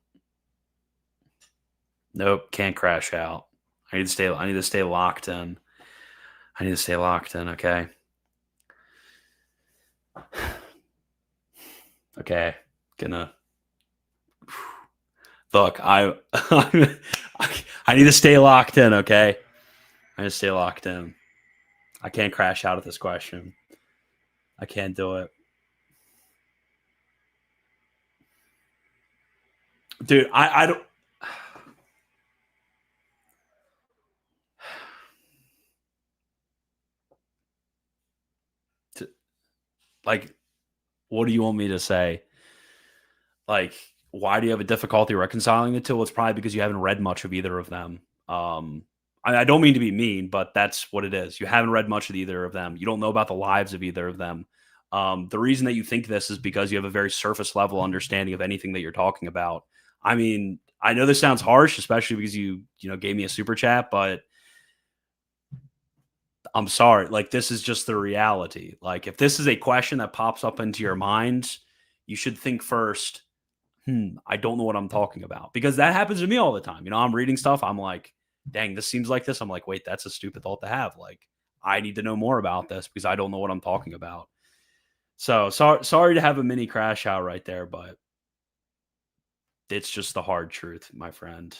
Nope, can't crash out. I need to stay locked in. I need to stay locked in, okay? Okay, gonna look. I need to stay locked in, okay? I need to stay locked in. I can't crash out at this question. I can't do it. dude. I don't like. What do you want me to say? Like, why do you have a difficulty reconciling the two? Well, it's probably because you haven't read much of either of them. I don't mean to be mean, but that's what it is. You haven't read much of either of them. You don't know about the lives of either of them. The reason that you think this is because you have a very surface level understanding of anything that you're talking about. I mean, I know this sounds harsh, especially because you gave me a super chat, but I'm sorry. Like, this is just the reality. Like, if this is a question that pops up into your mind, you should think first, I don't know what I'm talking about, because that happens to me all the time. I'm reading stuff. I'm like, dang, this seems like this. I'm like, wait, that's a stupid thought to have. Like, I need to know more about this because I don't know what I'm talking about. So sorry to have a mini crash out right there, but it's just the hard truth, my friend.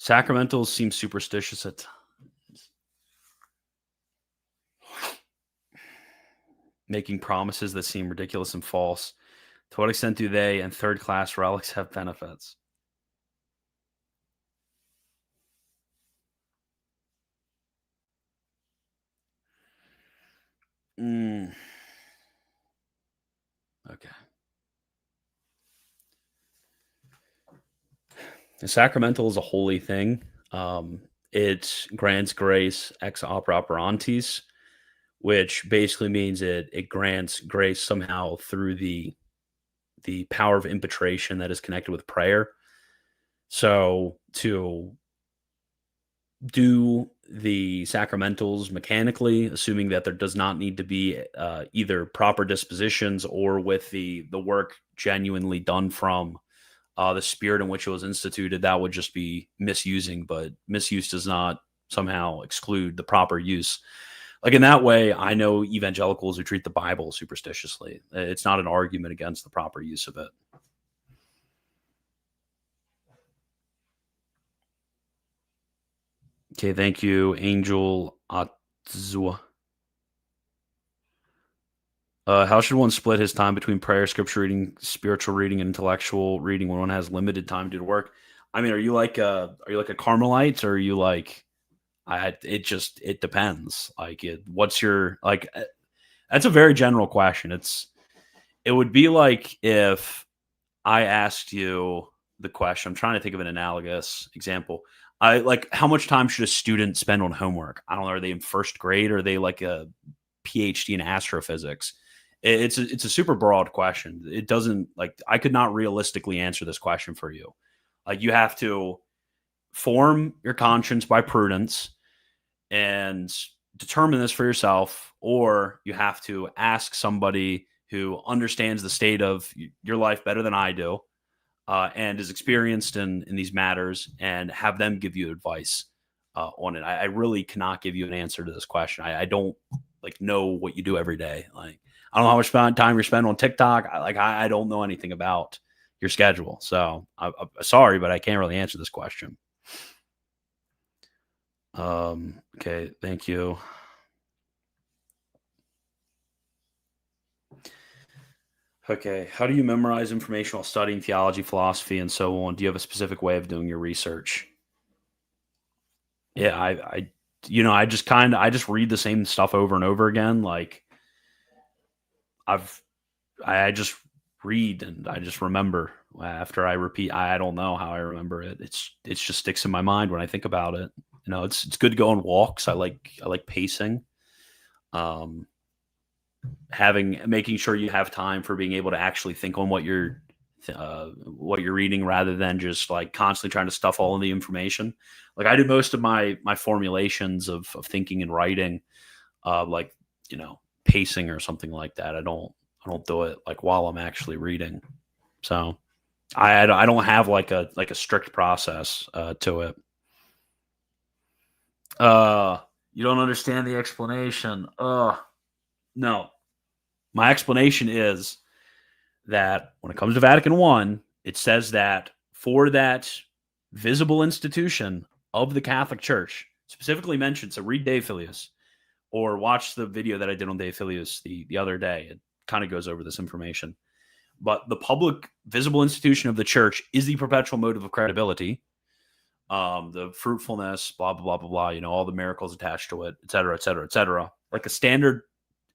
Sacramentals seem superstitious at times, making promises that seem ridiculous and false. To what extent do they and third class relics have benefits? Mm, okay. The sacramental is a holy thing. It grants grace ex opere operantis, which basically means it grants grace somehow through the power of impetration that is connected with prayer. So to do the sacramentals mechanically, assuming that there does not need to be either proper dispositions or with the work genuinely done from the spirit in which it was instituted, that would just be misusing. But misuse does not somehow exclude the proper use. Like, in that way, I know evangelicals who treat the Bible superstitiously. It's not an argument against the proper use of it. Okay, thank you, Angel Atzua. How should one split his time between prayer, scripture reading, spiritual reading, and intellectual reading when one has limited time due to work? I mean, are you like a Carmelite, or are you like it depends. Like, what's your like? That's a very general question. It would be like if I asked you the question. I'm trying to think of an analogous example. I like, how much time should a student spend on homework? I don't know. Are they in first grade? Or are they like a PhD in astrophysics? It's a super broad question. It doesn't, like, I could not realistically answer this question for you. Like, you have to form your conscience by prudence and determine this for yourself, or you have to ask somebody who understands the state of your life better than I do, and is experienced in these matters, and have them give you advice on it. I really cannot give you an answer to this question. I don't like know what you do every day. Like, I don't know how much time you spend on TikTok. I don't know anything about your schedule, so I'm sorry, but I can't really answer this question. Okay, thank you. Okay, how do you memorize information while studying theology, philosophy, and so on? Do you have a specific way of doing your research? Yeah, I just I just read the same stuff over and over again. Like, I've, I just read and I just remember after I repeat. I don't know how I remember it. It's just sticks in my mind when I think about it. It's good to go on walks. I like pacing. Um, making sure you have time for being able to actually think on what you're reading, rather than just like constantly trying to stuff all of the information. Like, I do most of my formulations of thinking and writing, like, pacing or something like that. I don't do it like while I'm actually reading. So I don't have like a strict process to it. uh you don't understand the explanation. No, my explanation is that when it comes to Vatican I, it says that for that visible institution of the Catholic Church, specifically mentioned. So read De Filius, or watch the video that I did on De Filius the other day. It kind of goes over this information. But the public, visible institution of the church is the perpetual motive of credibility. The fruitfulness, blah, blah, blah, blah, blah, all the miracles attached to it, et cetera, et cetera, et cetera. Like a standard,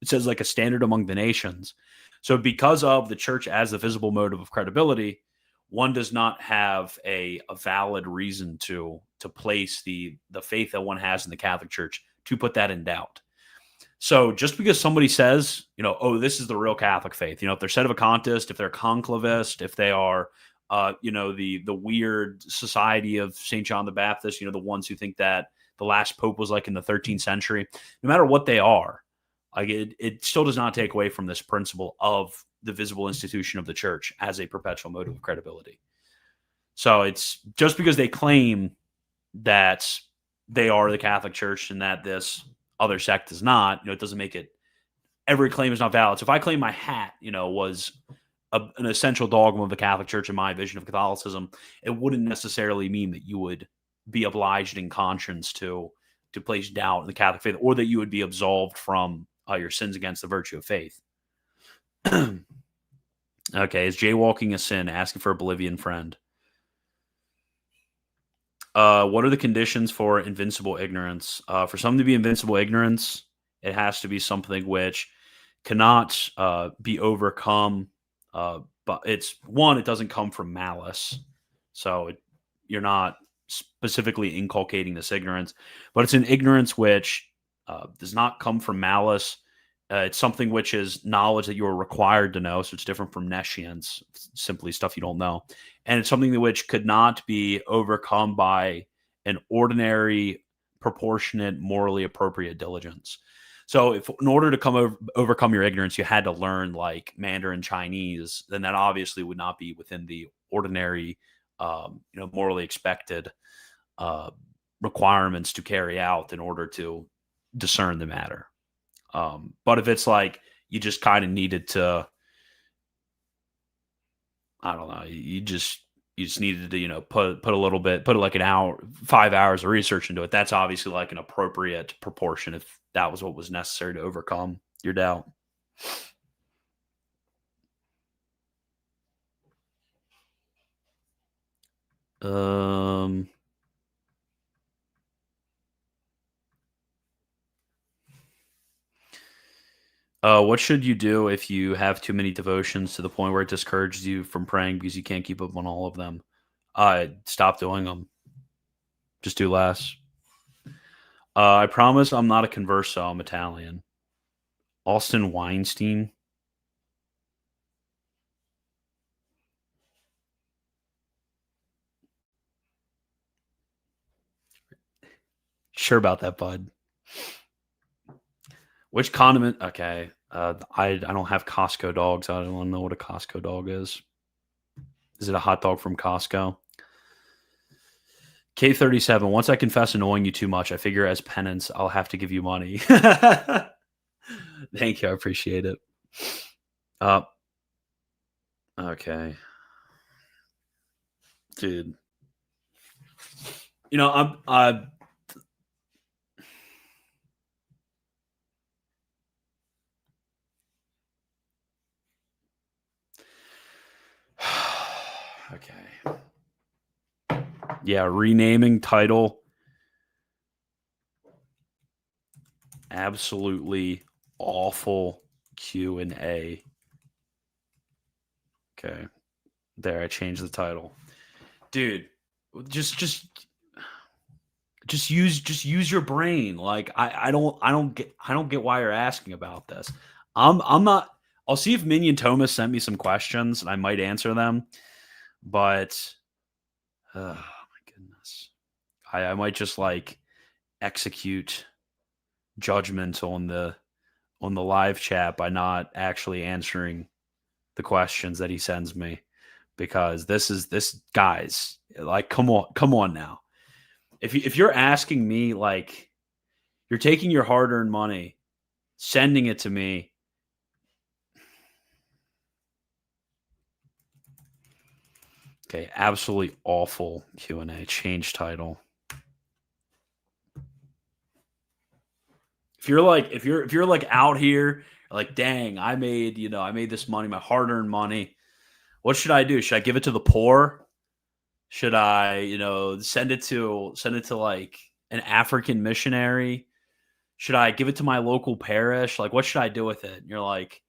it says like a standard among the nations. So because of the church as the visible motive of credibility, one does not have a valid reason to place the faith that one has in the Catholic Church to put that in doubt. So just because somebody says, oh, this is the real Catholic faith, if they're sedevacantist, if they're conclavist, if they are, the weird society of St. John the Baptist, the ones who think that the last pope was like in the 13th century, no matter what they are, like it still does not take away from this principle of the visible institution of the church as a perpetual motive of credibility. So it's just because they claim that they are the Catholic Church and that this other sect is not, it doesn't make it, every claim is not valid. So if I claim my hat, was an essential dogma of the Catholic Church in my vision of Catholicism, it wouldn't necessarily mean that you would be obliged in conscience to place doubt in the Catholic faith, or that you would be absolved from your sins against the virtue of faith. Okay, is jaywalking a sin? Asking for a Bolivian friend. What are the conditions for invincible ignorance? For something to be invincible ignorance, it has to be something which cannot be overcome. But it doesn't come from malice. So you're not specifically inculcating this ignorance, but it's an ignorance which does not come from malice. It's something which is knowledge that you're required to know. So it's different from nescience, simply stuff you don't know. And it's something which could not be overcome by an ordinary, proportionate, morally appropriate diligence. So if in order to overcome your ignorance, you had to learn like Mandarin Chinese, then that obviously would not be within the ordinary, morally expected requirements to carry out in order to discern the matter. But if it's like you just kind of needed to, I don't know, you just needed to, put a little bit, put like an hour, 5 hours of research into it. That's obviously like an appropriate proportion if that was what was necessary to overcome your doubt. What should you do if you have too many devotions to the point where it discourages you from praying because you can't keep up on all of them? Stop doing them. Just do less. I promise I'm not a converso. I'm Italian. Austin Weinstein. Sure about that, bud. Which condiment? Okay. I don't have Costco dogs. I don't know what a Costco dog is. Is it a hot dog from Costco? K37. Once I confess annoying you too much, I figure as penance, I'll have to give you money. Thank you. I appreciate it. Okay. Dude. I'm okay. Yeah, renaming title. Absolutely awful Q&A. Okay. There, I changed the title. Dude, just use your brain. Like I don't get why you're asking about this. I'm not. I'll see if Minion Thomas sent me some questions and I might answer them, but oh my goodness, I might just like execute judgment on the live chat by not actually answering the questions that he sends me, because this guys, like, come on now. If you're asking me, like, you're taking your hard-earned money, sending it to me. Okay, absolutely awful Q&A. Change title. If you're like out here, like, dang, I made this money, my hard-earned money. What should I do? Should I give it to the poor? Should I, send it to like an African missionary? Should I give it to my local parish? Like, what should I do with it? And you're like,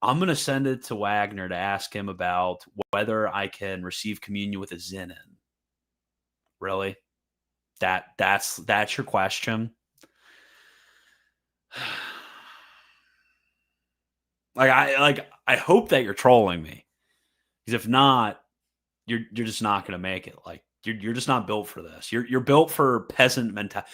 I'm gonna send it to Wagner to ask him about whether I can receive communion with a zin in. Really? That's your question? I hope that you're trolling me. Because if not, you're just not gonna make it. Like you're just not built for this. You're built for peasant mentality.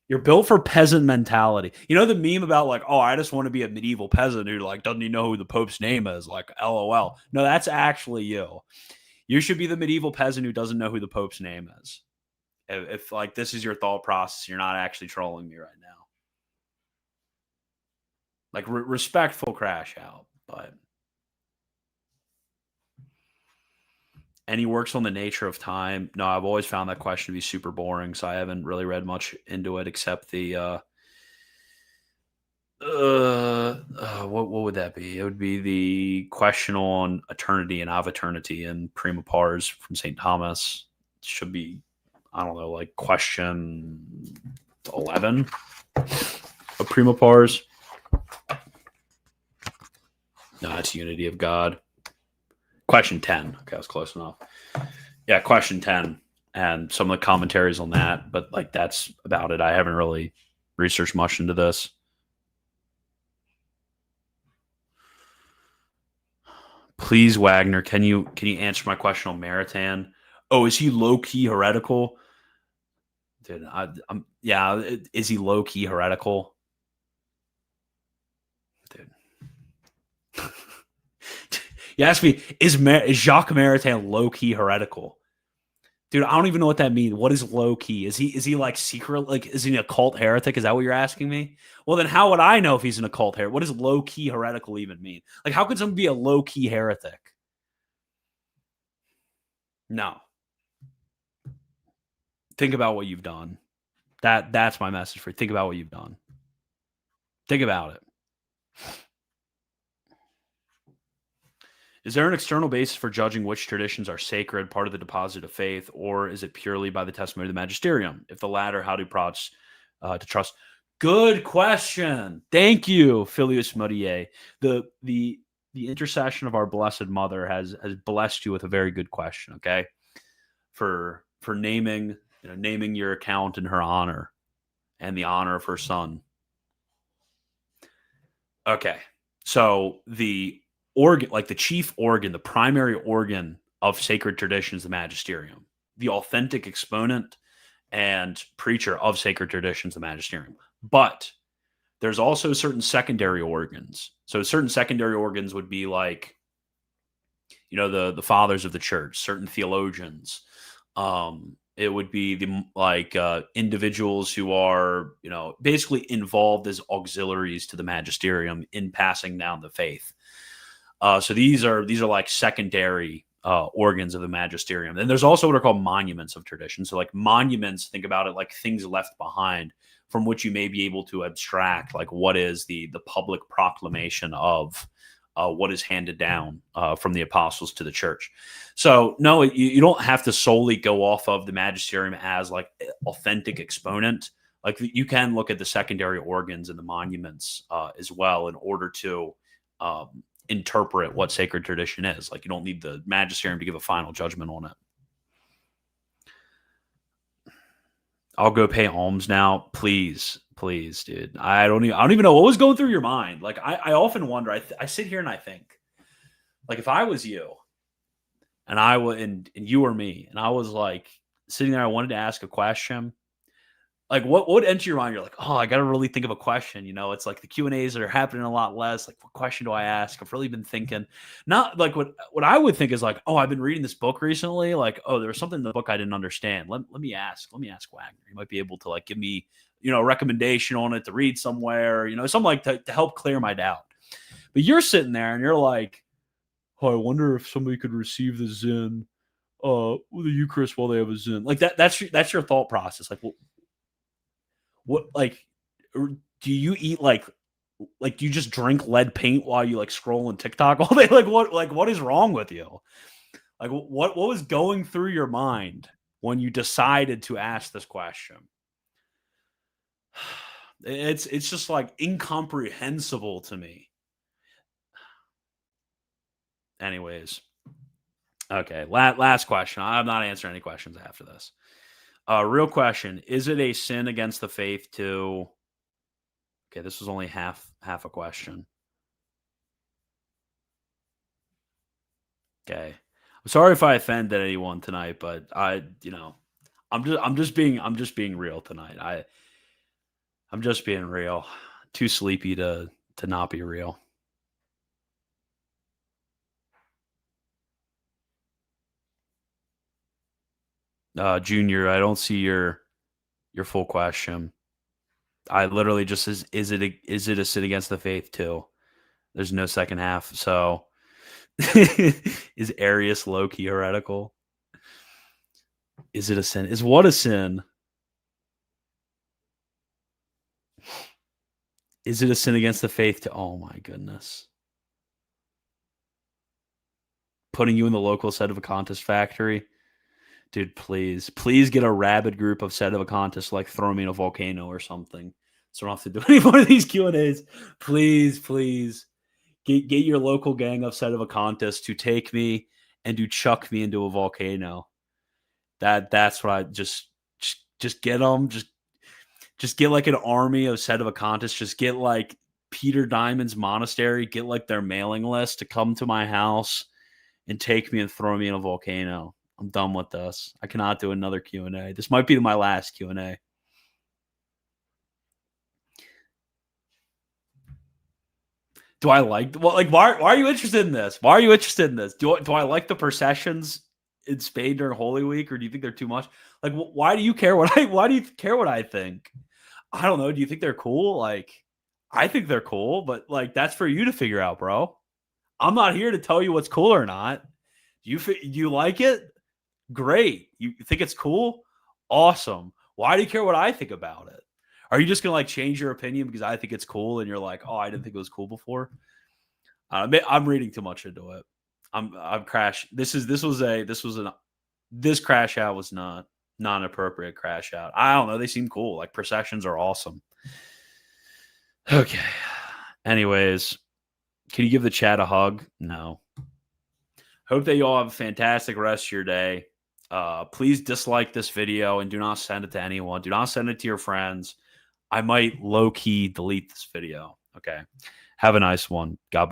You're built for peasant mentality. You know the meme about like, oh, I just want to be a medieval peasant who like doesn't even know who the Pope's name is. Like, LOL. No, that's actually you. You should be the medieval peasant who doesn't know who the Pope's name is. If like this is your thought process, you're not actually trolling me right now. Like respectful crash out, but any works on the nature of time? No, I've always found that question to be super boring, so I haven't really read much into it except the what would that be? It would be the question on eternity and of eternity and prima pars from St. Thomas. It should be, I don't know, like question 11 of prima pars. No, it's unity of God. Question 10. Okay, I was close enough. Yeah, question 10 and some of the commentaries on that, but like that's about it. I haven't really researched much into this. Please, Wagner, can you answer my question on Maritain? Oh, is he low key heretical? Dude, yeah. Is he low key heretical? Dude, you asked me, is Jacques Maritain low key heretical? Dude, I don't even know what that means. What is low key? Is he like secret? Like, is he an occult heretic? Is that what you're asking me? Well, then how would I know if he's an occult heretic? What does low key heretical even mean? Like, how could someone be a low key heretic? No. Think about what you've done. That's my message for you. Think about what you've done. Think about it. Is there an external basis for judging which traditions are sacred, part of the deposit of faith, or is it purely by the testimony of the magisterium? If the latter, how do prods to trust? Good question. Thank you, Filius Modier. The intercession of our Blessed Mother has blessed you with a very good question. Okay, for naming your account in her honor and the honor of her son. Okay, so the organ, like the chief organ, the primary organ of sacred tradition is the magisterium. The authentic exponent and preacher of sacred traditions, the magisterium. But there's also certain secondary organs. So certain secondary organs would be like, the fathers of the church, certain theologians. It would be the individuals who are, basically involved as auxiliaries to the magisterium in passing down the faith. So these are like secondary organs of the magisterium. And there's also what are called monuments of tradition. So like monuments, think about it like things left behind from which you may be able to abstract, like what is the public proclamation of what is handed down from the apostles to the church. So no, you don't have to solely go off of the magisterium as like authentic exponent. Like you can look at the secondary organs and the monuments as well in order to interpret what sacred tradition is. Like you don't need the magisterium to give a final judgment on it. I'll go pay alms now, please, dude. I don't even know what was going through your mind. Like I often wonder. I sit here and I think, like if I was you, and I would, and you or me, and I was like sitting there, I wanted to ask a question. Like what would enter your mind? You're like, oh, I got to really think of a question. It's like the Q&As are happening a lot less. Like, what question do I ask? I've really been thinking. Not like what I would think is like, oh, I've been reading this book recently. Like, oh, there was something in the book I didn't understand. Let me ask Wagner. He might be able to like give me, a recommendation on it to read somewhere. Something like to help clear my doubt. But you're sitting there and you're like, oh, I wonder if somebody could receive the Zen, the Eucharist while they have a Zen. Like that's your thought process. Like, well, what, like, do you eat like Like, do you just drink lead paint while you like scroll on TikTok all day? What is wrong with you? Like, what was going through your mind when you decided to ask this question? It's just like incomprehensible to me. Anyways, okay. Last question. I'm not answering any questions after this. Real question: is it a sin against the faith to? Okay, this was only half a question. Okay, I'm sorry if I offended anyone tonight, but I'm just being real tonight. I'm just being real. Too sleepy to not be real. Junior, I don't see your full question. I literally just says, is it a sin against the faith too? There's no second half. So is Arius low key heretical? Is it a sin? Is what a sin? Is it a sin against the faith to? Oh my goodness. Putting you in the local Sedevacantis factory. Dude, please get a rabid group of Sedevacantis, like throw me in a volcano or something. So I don't have to do any more of these Q&As. Please. Get your local gang of Sedevacantis to take me and to chuck me into a volcano. That's what I just get them. Just get like an army of Sedevacantis. Just get like Peter Diamond's monastery. Get like their mailing list to come to my house and take me and throw me in a volcano. I'm done with this. I cannot do another Q&A. This might be my last Q&A. Do I like why are you interested in this? Why are you interested in this? Do I like the processions in Spain during Holy Week, or do you think they're too much? Like, why do you care what I think? I don't know. Do you think they're cool? Like, I think they're cool, but like that's for you to figure out, bro. I'm not here to tell you what's cool or not. Do you like it? Great. You think it's cool? Awesome. Why do you care what I think about it? Are you just gonna like change your opinion because I think it's cool and you're like, oh, I didn't think it was cool before? I'm reading too much into it. I'm crash. This crash out was not an appropriate crash out. I don't know. They seem cool. Like processions are awesome. Okay. Anyways, can you give the chat a hug? No. Hope that you all have a fantastic rest of your day. Please dislike this video and do not send it to anyone. Do not send it to your friends. I might low-key delete this video. Okay. Have a nice one. God bless.